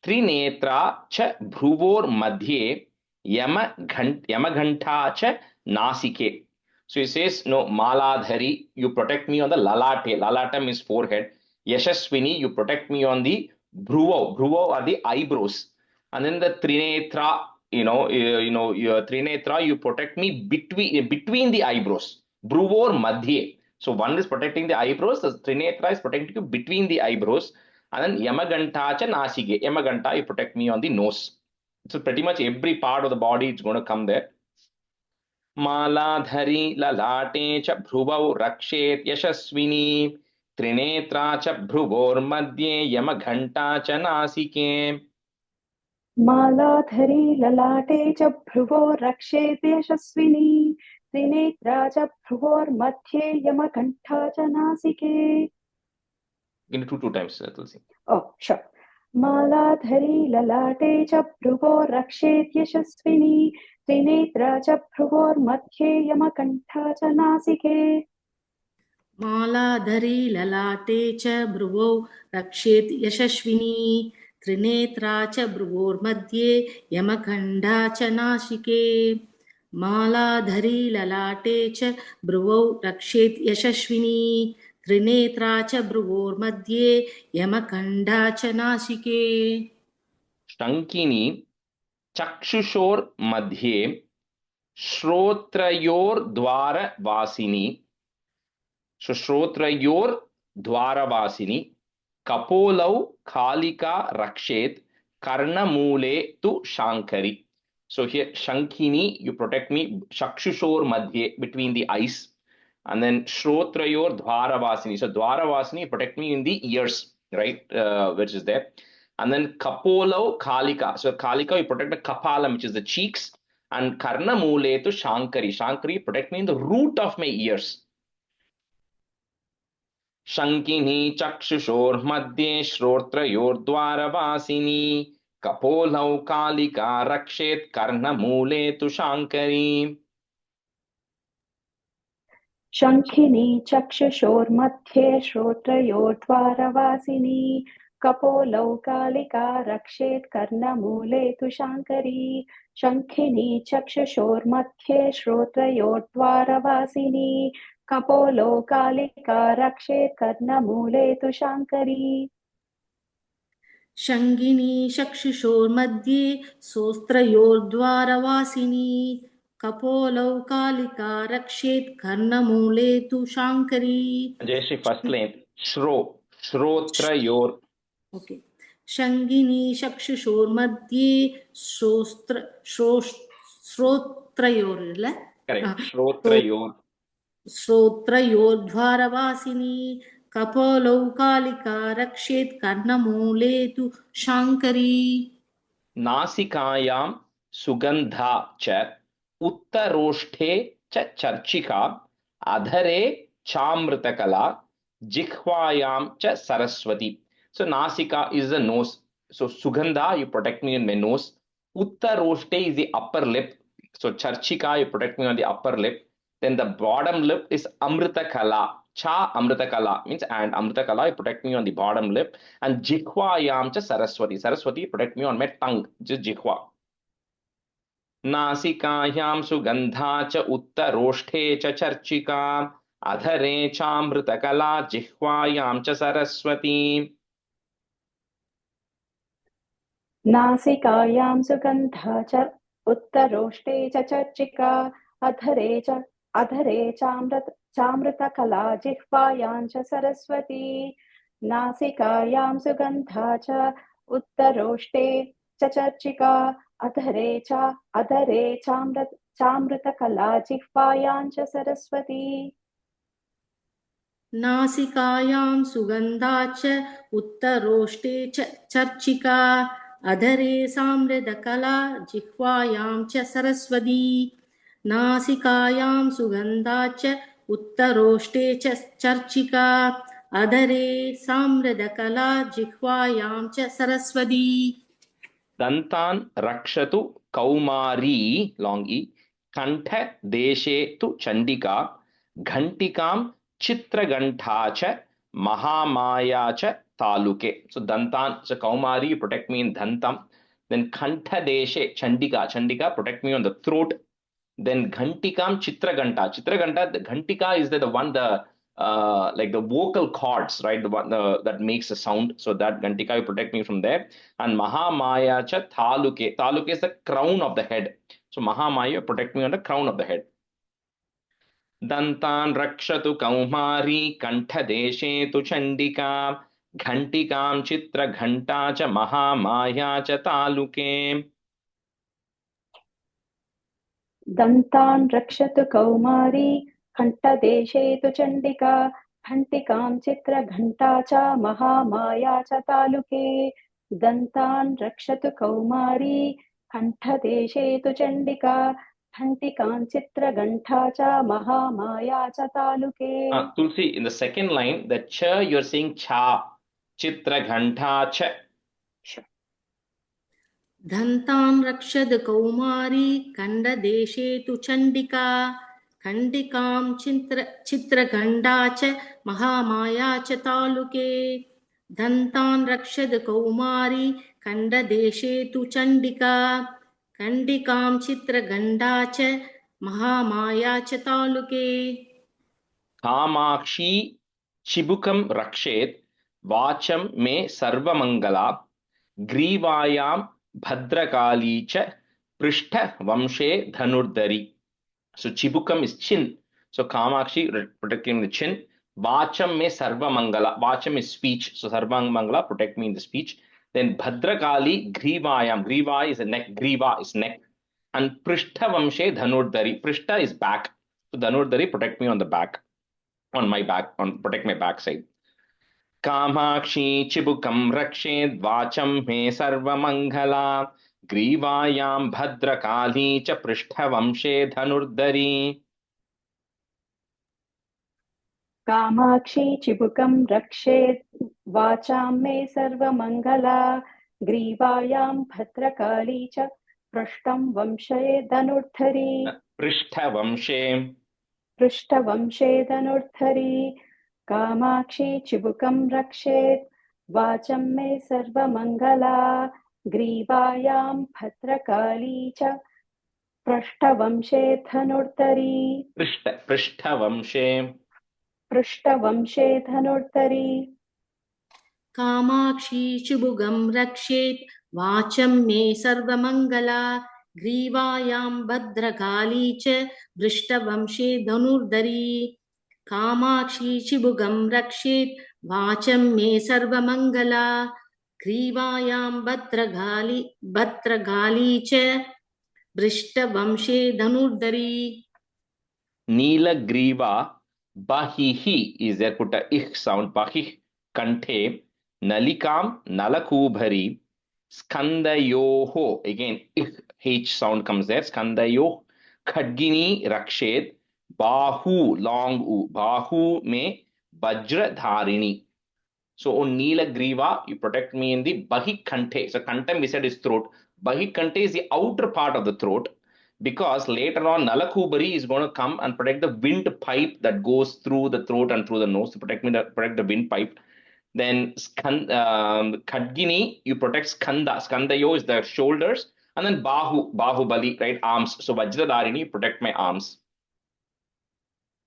Trinetra च भ्रुवोर्मध्ये yamaghanta cha nasike. So he says, no, Maladhari, you protect me on the lalate. Lalatam is forehead. Yashaswini, you protect me on the bhruvo. Bhruvo are the eyebrows. And then the trinetra, your trinetra, you protect me between the eyebrows. Bhruvor madhye. So one is protecting the eyebrows, the trinetra is protecting you between the eyebrows. And then Yamaganta cha nasige. Yamaganta, you protect me on the nose. So pretty much every part of the body is going to come there. Maladhari lalate cha bhruvau rakshet yashaswini trinetra cha bhruvor madhye Yamaghanta cha nasike. मालाधरी ललाटे च भ्रुवो रक्षेत् यशस्विनी त्रिनेत्रा च भ्रुवोर्मध्ये यमकण्ठा च नासिके. Can you do two times, Tulsi? Oh, sure. मालाधरी ललाटे च भ्रुवो रक्षेत् यशस्विनी त्रिनेत्रा च भ्रुवोर्मध्ये यमकण्ठा च नासिके. मालाधरी ललाटे च भ्रुवौ रक्षेत् यशस्विनी त्रिनेत्रा च भ्रुवोर्मध्ये यमकण्ठा च नासिके. मालाधरी ललाटे च भ्रुवौ रक्षेत् यशस्विनी त्रिनेत्रा च भ्रुवोर्मध्ये यमकण्ठा च नासिके. Shankini चक्षुषोर मध्ये श्रोत्रयोर द्वार वासिनी. So श्रोत्रयोर द्वार वासिनी कपोलौ खालिका रक्षेत कर्णमूले तु Shankari. So here Shankini, you protect me Chakshushor Madhye, between the eyes. And then Shrotrayor Dvaravasini. So Dvaravasini, protect me in the ears, right? Which is there. And then Kapolo Kalika. So Kalika, you protect the Kapalam, which is the cheeks. And Karnamule to Shankari. Shankari, protect me in the root of my ears. Shankini Chakshusor Madhye Shrotrayor Dvaravasini. Kapolau Kalika Rakshet Karnamule tu Shankari. शङ्खिनी चक्षुषोर्मध्ये श्रोत्रयोर्द्वारवासिनी कपोलौ कालिका रक्षेत् कर्णमूले तु शाङ्करी. शङ्खिनी चक्षुषोर्मध्ये श्रोत्रयोर्द्वारवासिनी कपोलौ कालिका रक्षेत् कर्णमूले तु शाङ्करी. शङ्गिनी चक्षुषोर्मध्ये सोस्त्रयोर्द्वारवासिनी कपोलौ कालिका रक्षेत् कर्णमूले तु शाङ्करी. Jayashree, first line. Shrotrayor. Okay. शङ्गिनी चक्षुषोर्मध्ये श्रोत्रयोर् Correct. Shrotrayor. श्रोत्रयोर्द्वारवासिनी कपोलौ कालिका रक्षेत् कर्णमूले तु शाङ्करी. नासिकायां सुगन्धा च उत्तरोष्ठे च चर्चिका अधरे चामृतकला जिह्वायां च Saraswati. So Nasika is the nose. So Sugandha, you protect me in my nose. Uttaroshte is the upper lip. So Charchika, you protect me on the upper lip. Then the bottom lip is Amritakala. Cha Amritakala means, and Amritakala, you protect me on the bottom lip. And Jikhwayam cha Saraswati. Saraswati, protect me on my tongue, just Jikhwa. नासिकायां सुगन्धा च उत्तरोष्ठे च चर्चिका अधरे चामृतकला जिह्वायां च सरस्वती. नासिकायां सुगन्धा च उत्तरोष्ठे च चर्चिका अधरे चामृतकला जिह्वायां च सरस्वती. नासिकायां सुगन्धा च उत्तरोष्ठे च चर्चिका अधरे चामृतकला जिह्वायां च सरस्वती. नासिकायां सुगन्धा च उत्तरोष्ठे च चर्चिका अधरे सामृतकला जिह्वायां च सरस्वती. नासिकायां सुगन्धा च उत्तरोष्टे च चर्चिका अधरे साम्रदकला जिह्वायां च सरस्वती दन्तान् रक्षतु कौमारी long e कंठ देशे तु चंडिका घंटिकां चित्रघंटा च महामाया च तालुके. So dantan, so kaumari, protect me in dhantam. Then kantha deshe chandika, chandika protect me on the throat. Then ghantikam chitraganta, chitraganta, the ghantika is the one, the like the vocal cords, right, the one that makes a sound, so that ghantika will protect me from there. And mahamaya cha taluke, taluke is the crown of the head, so mahamaya protect me on the crown of the head. दन्तान् रक्षतु कौमारी कण्ठदेशे तु चण्डिका घण्टिकां चित्रघण्टा च महामाया च तालुके. दन्तान् रक्षतु कौमारी कण्ठदेशे तु चण्डिका घण्टिकां चित्रघण्टा च महामाया च तालुके दन्तान् रक्षतु कौमारी कण्ठदेशे तु चण्डिका घण्टिकां चित्रघण्टा च महामाया च तालुके. Tulsi, in the second line, the cha you're saying cha, chitraghanta cha. Sure. दन्तान् रक्षद कौमारी कण्डदेशे तु चण्डिका खण्डिकां चित्रघण्टा च महामाया च तालुके दन्तान् रक्षद कौमारी कण्डदेशे तु चण्डिका खण्डिकां चित्रघण्टा च महामाया च तालुके. कामाक्षी चिबुकं रक्षेत् वाचं मे सर्वमङ्गला ग्रीवायां भद्रकाली च पृष्ठवंशे धनुर्धरी. So chibukam is chin. So Kamakshi protecting the chin. Vacham me sarvamangala. Vacham is speech. So sarvamangala protect me in the speech. Then Bhadrakali grivayam. Griva is a neck. Griva is neck. And Prishthavamshe dhanurdhari. Prishta is back. So dhanurdhari protect me on the back. On my back. Protect my backside. Kamakshi चिबुकं रक्षेद् वाचं मे सर्वमङ्गला ग्रीवायां भद्रकाली च पृष्ठवंशे धनुर्धरी. कामाक्षी चिबुकं रक्षेत् वाचां मे सर्वमङ्गला ग्रीवायां भद्रकाली च पृष्ठं वंशे धनुर्धरी. पृष्ठवंशे धनुर्धरी. कामाक्षी चिबुकं रक्षेत् वाचं मे सर्वमङ्गला ग्रीवायां भद्रकाली च पृष्ठवंशे धनुर्धरी. पृष्ठवंशे धनुर्धरी. कामाक्षी चिबुकं रक्षेत् वाचं मे सर्वमङ्गला ग्रीवायां भद्रकाली च पृष्ठवंशे धनुर्धरी. कामाक्षी चिबुकं रक्षेत् वाचं मे सर्वमङ्गला ग्रीवायां भद्रकाली च पृष्ठवंशे धनुर्धरी. नीलग्रीवा bahihi is there, put a ich sound, bahih kanthe nalikam nalakubhari skandayoho, again h sound comes there, skandayoh khadgini rakshet bahu long u, bahu me vajra dharini. So on Nilagriva, you protect me in the bahi kanthe. So kantam we said is throat. Bahi kanthe is the outer part of the throat, because later on Nalakubari is going to come and protect the windpipe that goes through the throat and through the nose to protect the windpipe. Then Khadgini, you protect Skanda. Skandayo is the shoulders, and then Bahubali, right, arms. So Vajradharini, protect my arms.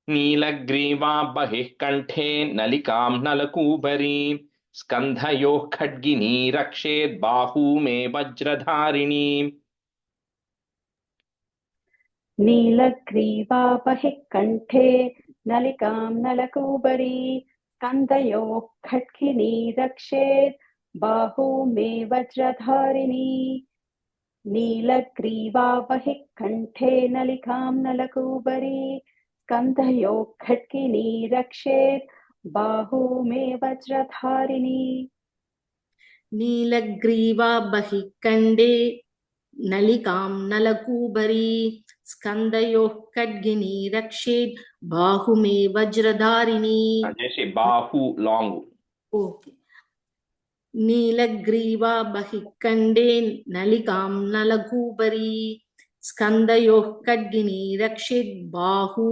Nilagriva bahih kanthe nalikam nalakubari skandhayo khadgini rakshet bahu me vajradharini. नीलग्रीवा बहिः कण्ठे नलिकां नलकूबरी स्कन्धयोः खड्गिनी रक्षेत् बाहू मे वज्रधारिणी. नीलग्रीवा बहिः कण्ठे नलिकां नलकूबरी स्कन्धयोः खड्गिनी रक्षेत् बाहू मे वज्रधारिणी. नीलग्रीवा बहिः कण्ठे नलिकां नलकूबरी स्कन्दयोः खड्गिनी रक्षेत् बाहु मे वज्रधारिणी Jayashree, bahu, long. ओके नीलग्रीवा बहिः कण्डे नलिकां नलगूबरी स्कन्दयोः खड्गिनी रक्षेत् बाहु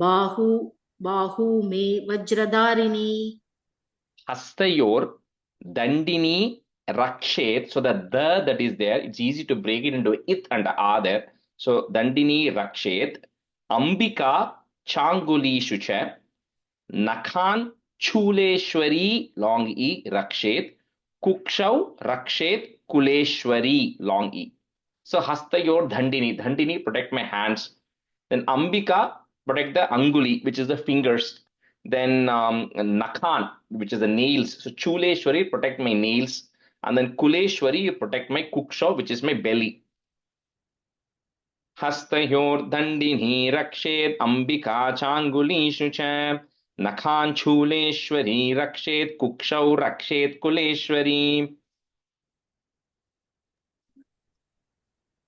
बाहु बाहु मे वज्रधारिणी Hastayor, dandini, rakshet. So the that is there, it's easy to break it into it and a there. So dandini, rakshet. Ambika, changuli, shucha. Nakhan, chuleshwari, long e, rakshet. Kukshav, rakshet, kuleshwari, long e. So hastayor, dandini. Dandini, protect my hands. Then Ambika, protect the anguli, which is the fingers. Then Nakhan, which is the nails. So Chuleshwari, protect my nails. And then Kuleshwari, you protect my kukshav, which is my belly. Hastahyor dandini rakshet Ambika changulishu cha. Nakhan Chuleshwari rakshet kukshav rakshet Kuleshwari.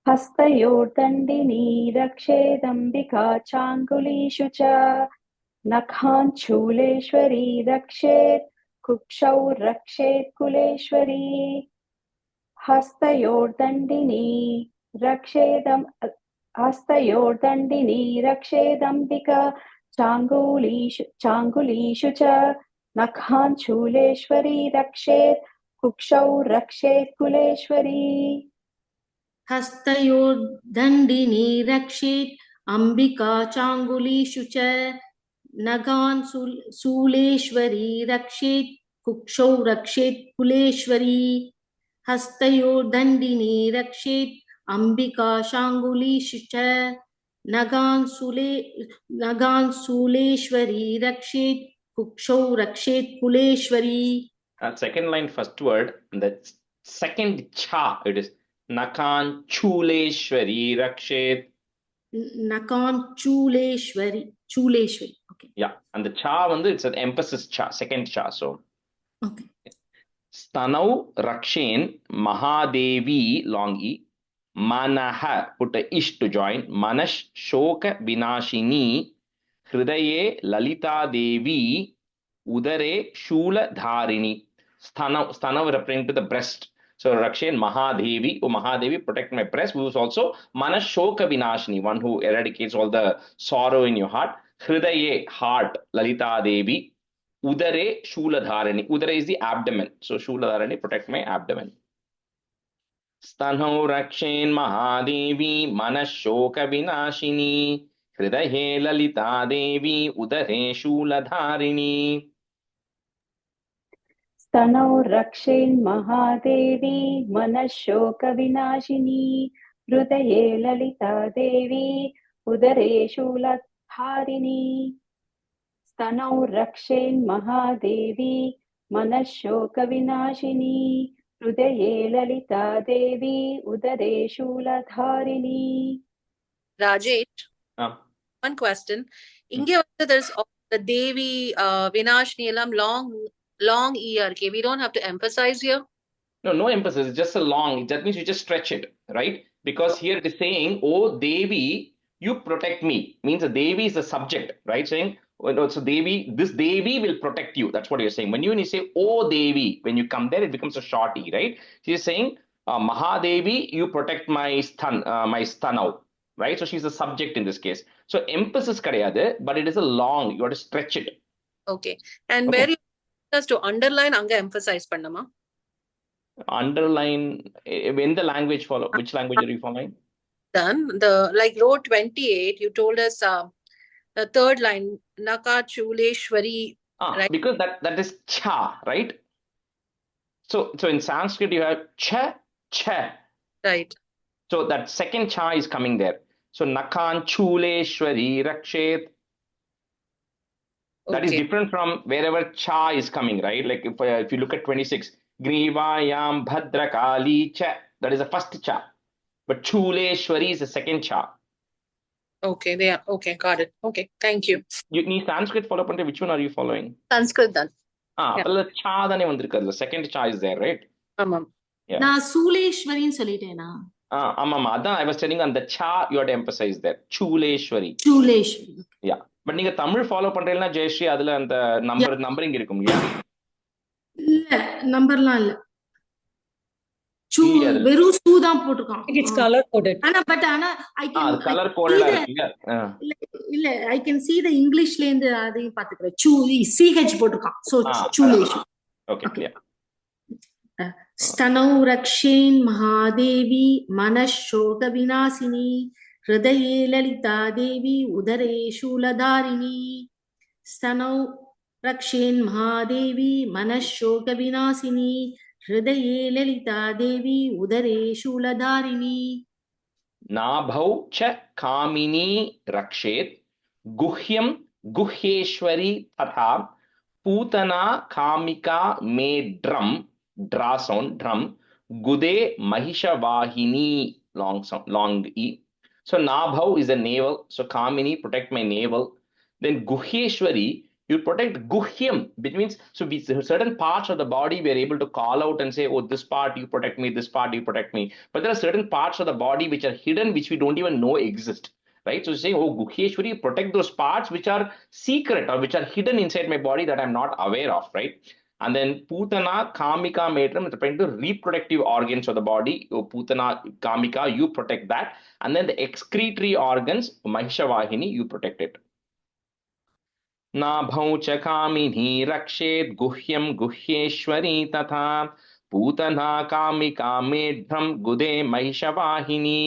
हस्तयोर्दण्डिनी रक्षेदम्बिका चाङ्गुलीषु च नखान् शूलेश्वरी रक्षेत् कुक्षौ रक्षेत् कुलेश्वरी हस्तयोर्दण्डिनी रक्षेदम्बिका चाङ्गुलीषु च नखान् शूलेश्वरी रक्षेत् कुक्षौ रक्षेत् कुलेश्वरी हस्तयोर्दण्डिनी रक्षेत् अम्बिका चाङ्गुलीषु च नगान् शूलेश्वरी रक्षेत् कुक्षौ रक्षेत् कुलेश्वरी हस्तयोर्दण्डिनी रक्षेत् अम्बिका चाङ्गुलीषु च नगान् शूलेश्वरी रक्षेत् कुक्षौ रक्षेत् Kuleshwari. Second line, first word, the second cha, it is Nakan Chuleshwari Rakshet. Nakan Chuleshwari. Okay. Yeah, and the cha, it's an emphasis cha, second cha. So, okay. Stanau Rakshen Mahadevi, long e. Manaha, put a ish to join. Manash Shoka Vinashini. Hridaye Lalita Devi. Udare Shula Dharini. Stanav referring to the breast. So Rakshen Mahadevi, oh Mahadevi, protect my breast, who is also Manashoka Vinashini, one who eradicates all the sorrow in your heart. Hridaye, heart, Lalita Devi. Udare Shuladharani. Udare is the abdomen. So Shuladharani, protect my abdomen. Stanho Rakshen Mahadevi, Manashoka Vinashini. Hridaye Lalita Devi, Udare Shuladharini. स्तनौ रक्षेन् महादेवी मनःशोकविनाशिनी हृदये ललिता देवी उदरे शूलधारिणी स्तनौ रक्षेन् महादेवी मनःशोकविनाशिनी हृदये ललिता देवी उदरे शूलधारिणी. Rajesh, one question. Inge, there's the Devi Vinash Neelam long ear. Okay, we don't have to emphasize here. No emphasis. It's just a long. That means you just stretch it, right? Because here it is saying, "Oh Devi, you protect me." Means the Devi is the subject, right? Saying, so Devi, this Devi will protect you. That's what you're saying. When you say, "Oh Devi," when you come there, it becomes a short e, right? She's saying, "Mahadevi, you protect my stanau," right? So she's the subject in this case. So emphasis kadayadu, but it is a long. You have to stretch it. Okay. And where you us to underline, anga emphasize pannama. Underline when the language follow. Which language are you following? Done. Like row 28, you told us the third line, Naka Chuleshwari. Right? Because that is cha, right? So in Sanskrit you have cha. Right. So that second cha is coming there. So Nakan Chuleshwari Rakshet. That is different from wherever cha is coming, right? Like if you look at 26, Grivayam Bhadrakali cha. That is the first cha. But Chuleshwari is the second cha. Okay, okay, got it. Okay, thank you. You need Sanskrit follow up. Which one are you following? Sanskrit done. Well, the cha dane vandirukadhu. The second cha is there, right? Amam. நான் சூலேஸ்வரின்னு சொல்லிட்டேனா? I was telling on the cha, you have to emphasize that. Chuleshwari. Chuleshwari. Yeah. But நீங்க Tamil follow பண்றீங்கன்னா ஜெயஸ்ரீ அதுல அந்த numbering இருக்கும் இல்லையா? இல்ல நம்பர்லாம் இல்ல. இல்லையா அதுல? வெறும் சூ தான் போட்டிருக்கான். It's color coded. ஆனா I can அது கலர் see கோடடா the இருக்கு இல்லையா? இல்ல I can see the Englishல இருந்து அதையும் பாத்துக்கிறேன். CH போட்டிருக்கான். So Chuleshwari. Okay. Yeah. स्तनौ रक्षेन् महादेवी मनःशोकविनाशिनी हृदये ललिता देवी उदरे शूलधारिणी स्तनौ रक्षेन् महादेवी मनःशोकविनाशिनी हृदये ललिता देवी उदरे शूलधारिणी नाभौ च कामिनी रक्षेत् गुह्यं गुह्येश्वरी तथा पूतना कामिका मे dra sound drum gude mahishavahini long e. So nabhau is a navel, so kamini protect my navel. Then guhyeshwari, you protect guhyam, which means so certain parts of the body we are able to call out and say, oh, this part you protect me, this part you protect me. But there are certain parts of the body which are hidden, which we don't even know exist. Right? So saying, oh, Guhyeshwari, protect those parts which are secret or which are hidden inside my body that I'm not aware of, right? And then Putana, Kamika, Matram, referring to reproductive organs of the body. Oh, Putana, Kamika, you protect that. And then the excretory organs, Mahishavahini, you protect it. नाभौ च कामिनी रक्षेत् गुह्यं गुह्येश्वरी तथा पूतना कामिका मेढ्रं गुदे महिषवाहिनी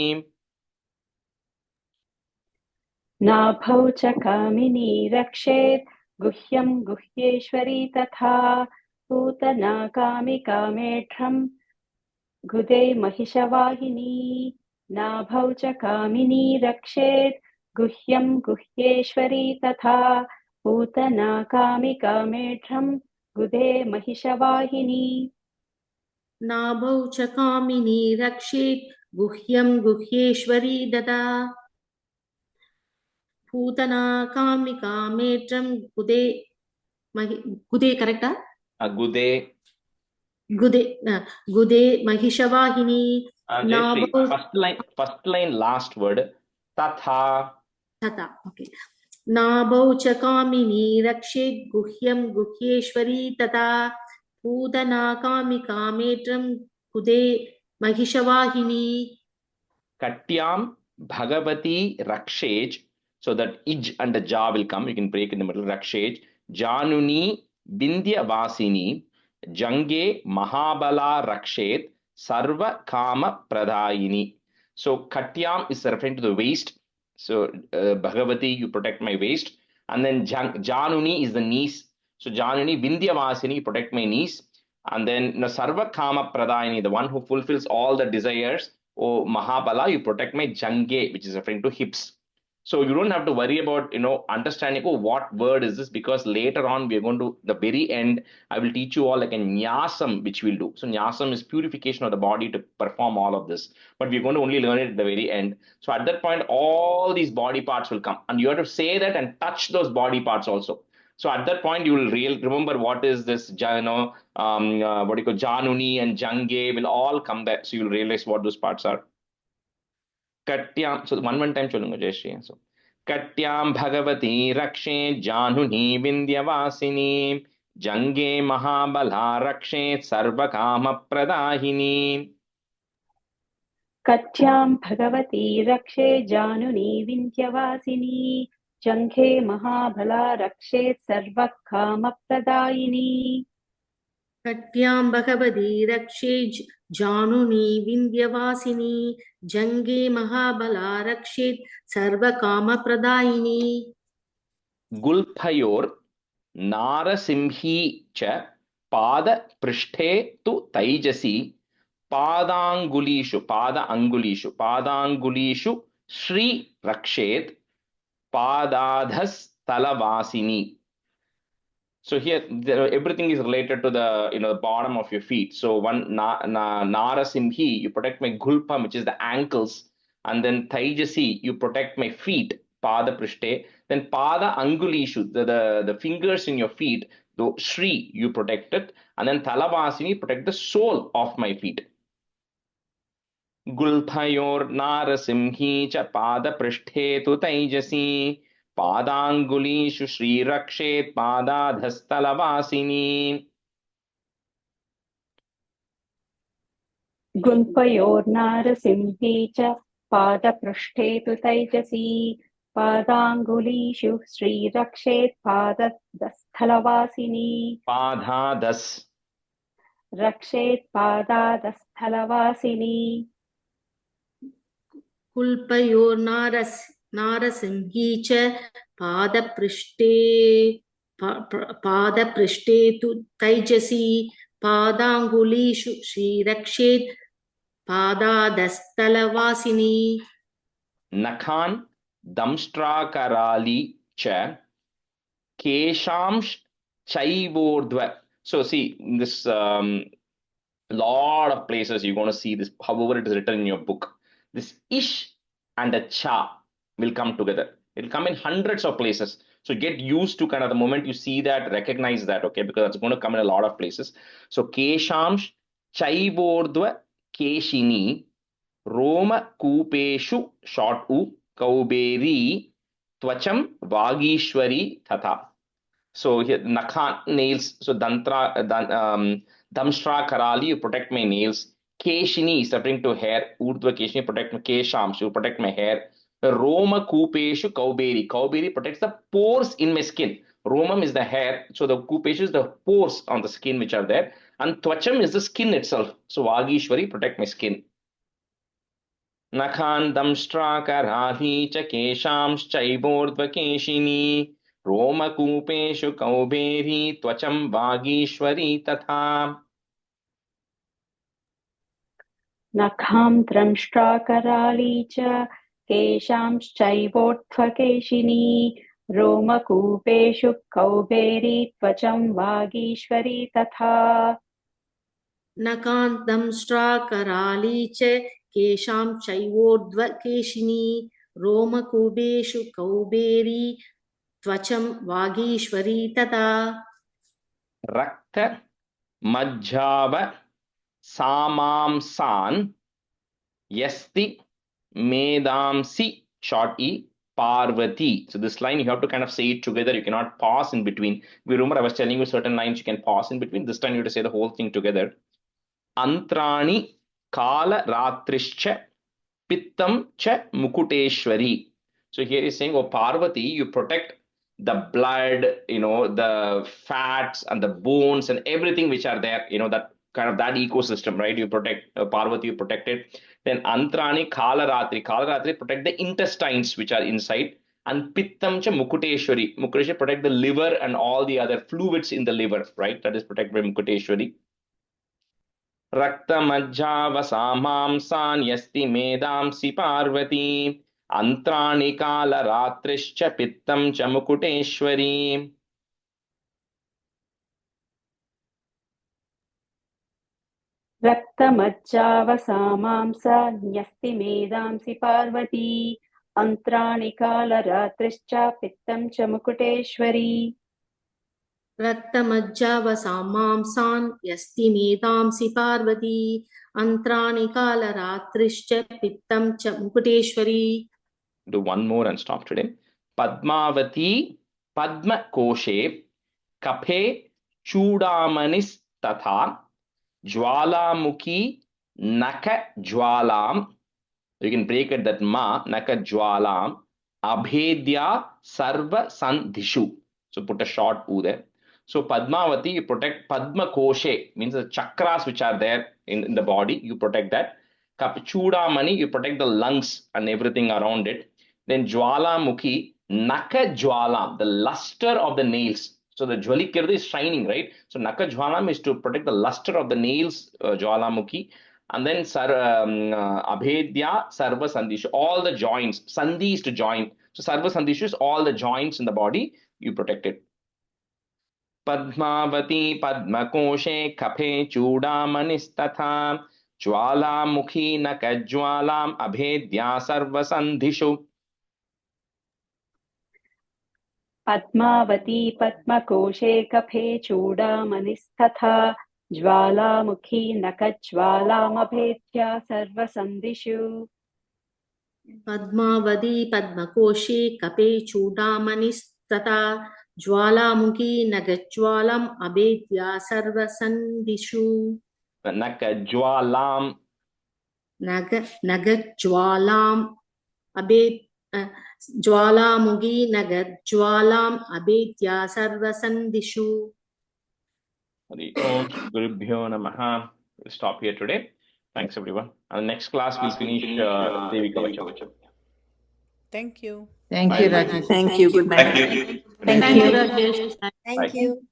नाभौ च कामिनी रक्षेत् गुह्यं गुह्येश्वरी तथा पूतना कामिका मेढ्रं गुदे महिषवाहिनी नाभौ च कामिनी रक्षेत् गुह्यं गुह्येश्वरी तथा पूतना कामिका मेढ्रं गुदे महिषवाहिनी नाभौ च कामिनी रक्षेत् गुह्यं गुह्येश्वरी ददा पूतना कामिका मेत्रं गुदे गुदे करेक्टा गुदे गुदे महिषवाहिनी नाभौ first line last word तथा okay नाभौ च कामिनी रक्षेत् गुह्यं गुह्येश्वरी तथा पूतना कामिका मेत्रं गुदे महिषवाहिनी katyam bhagavati rakshej, so that ij and the ja will come, you can break in the middle. Rakshej januni vindhya vasini jange mahabala rakshet sarva kama pradayini. So katyam is referring to the waist, so bhagavati, you protect my waist. And then januni is the knees, so januni vindhya vasini, you protect my knees. And then sarva kama pradayini, the one who fulfills all the desires. Oh, Mahabala, you protect my jange, which is referring to hips. So you don't have to worry about, understanding, oh, what word is this? Because later on, we are going to, the very end, I will teach you all like a nyasam, which we'll do. So nyasam is purification of the body to perform all of this. But we're going to only learn it at the very end. So at that point, all these body parts will come. And you have to say that and touch those body parts also. So at that point, you will remember what is this, what do you call Januni and Jange will all come there. So you'll realize what those parts are. Katyam, so one time cholunga Jayashree. So Katyam Bhagavati Rakshe Januni Vindyavasini Jange Mahabala Rakshe Sarvakama Pradahini. कथ्यां भगवती रक्षे जानुनी विन्ध्यवासिनी जङ्घे महाबला रक्षेत् सर्वकामप्रदायिनी कट्यां भगवती रक्षे जानुनी विन्ध्यवासिनी जङ्गे महाबला रक्षेत् सर्वकामप्रदायिनी Gulpayor Narasimhi cha Pada Prishte tu Taijasi Padangulishu Shri Rakshet Padadhas Talavasini. So here everything is related to the the bottom of your feet. So one Narasimhi, you protect my gulpa, which is the ankles, and then Taijasi, you protect my feet, Pada Prishte. Then Pada Angulishu, the fingers in your feet, the Shri, you protect it, and then Talavasini, protect the sole of my feet. गुल्फयोर्नारसिंही च पादपृष्ठे तु तैजसी पादाङ्गुलीषु श्रीरक्षेत् पादाधस्तलवासिनी गुल्फयोर्नारसिंही च पादपृष्ठे तु तैजसी पादाङ्गुलीषु श्रीरक्षेत् पादस्थलवासिनी पादाधस् रक्षेत् पादादस्थलवासिनी नारसिंही च पादपृष्ठे पादपृष्ठे तु तैजसी पादाङ्गुलीषु श्रीरक्षेत् पादादस्थलवासिनी नखान् दंष्ट्राकराली च केशांश चैवोर्ध्व. So see, this lot of places you're going to see this, however it is written in your book. This ish and a cha will come together. It will come in hundreds of places. So get used to kind of the moment you see that, recognize that, okay? Because it's going to come in a lot of places. So keshamsh chaivordva keshini Roma Kupeshu short u Kauberi Twacham Vagishwari Tata. So here Nakhan nails, so Damshra Karali, you protect my nails. Keshini is referring to hair. Urdhva Keshini protect my Keshams, you protect my hair. Roma Kupeshu Kauberi. Kauberi protects the pores in my skin. Romam is the hair, so the Kupeshu is the pores on the skin which are there. And Twacham is the skin itself. So Vagishwari protect my skin. नखान् दंष्ट्राकराली च केशांश्चैवोर्ध्वकेशिनी रोमकूपेषु कौबेरी त्वचं वागीश्वरी तथा नखां द्रंष्ट्राकराली च केशांश्चैवोर्ध्वकेशिनी रोमकूपेषु कौबेरी त्वचं वागीश्वरी तथा नखान् दंष्ट्राकराली च केशां चैवोर्ध्वकेशिनी रोमकूपेषु कौबेरी त्वचं वागीश्वरी तथा रक्त मज्जाव सामांसान् यस्ति मेदांसि short e Parvati. So this line you have to kind of say it together. You cannot pause in between. Remember I was telling you certain lines you can pause in between. This time you have to say the whole thing together. Antrani Kala Ratrischa Pittam Cha Mukuteshwari. So here he's saying, oh Parvati, you protect the blood, the fats and the bones and everything which are there, that kind of that ecosystem, right? You protect Parvati, you protect it. Then Antrani Kalaratri. Kalaratri protect the intestines which are inside. And Pittam Cha Mukuteshwari. Mukuteshwari protect the liver and all the other fluids in the liver, right? That is protected by Mukuteshwari. रक्तमज्जावसामांसान् यस्ति मेदांसि Parvati अन्त्राणि कालरात्रिश्च पित्तं च मुकुटेश्वरी रक्तमज्जावसामांसान् यस्ति मेदांसि पार्वती अन्त्राणि कालरात्रिश्च पित्तं च मुकुटेश्वरी रक्तमज्जावसामांसान् यस्ति मेदांसि पार्वती अन्त्राणि कालरात्रिश्च पित्तं च Mukuteshwari. Do one more and stop today. Padmavati Padma Koshe Kaphe Chudamanis Tatha Jwalamukhi Naka Jwalam. You can break it that ma Naka Jwalam Abhedya Sarva Sandhishu. So put a short u there. So Padmavati, you protect Padma Koshe, means the chakras which are there in the body, you protect that. Chudamani, you protect the lungs and everything around it. Then Jwalamukhi, Naka Jwalam, the luster of the nails. So the Jwalikirti is shining, right? So Naka Jwalam is to protect the luster of the nails, Jwalamukhi. And then Abhedya Sarva Sandhishu, all the joints. Sandhi is to join. So Sarva Sandhishu is all the joints in the body, you protect it. Padmavati Padmakoshe Kaphe Chudamanistatha Jwalamukhi Nakajwalam Abhedya Sarva Sandhishu. Padmavati पद्मकोशे कफे चूडामणिस्तथा ज्वालामुखी नखज्वालामभेद्य सर्वसन्धिषु पद्मावती पद्मकोशी कपे चूडामणिस्तथा ज्वालामुखी नगज्वालम् अभेद्य सर्वसन्धिषु Nakajwalam. नगज्वालाम् अभेद् ज्वालामुखी नगज्वालाम् अभेद्य सर्वसन्धिषु. Hari Om Gurubhyo Namaha. We'll stop here today. Thanks everyone. And next class we'll finish Devi Kavacham. Thank you. Thank you, Rajesh. Thank you. Good night. Thank you. Thank you, Rajesh. Thank you.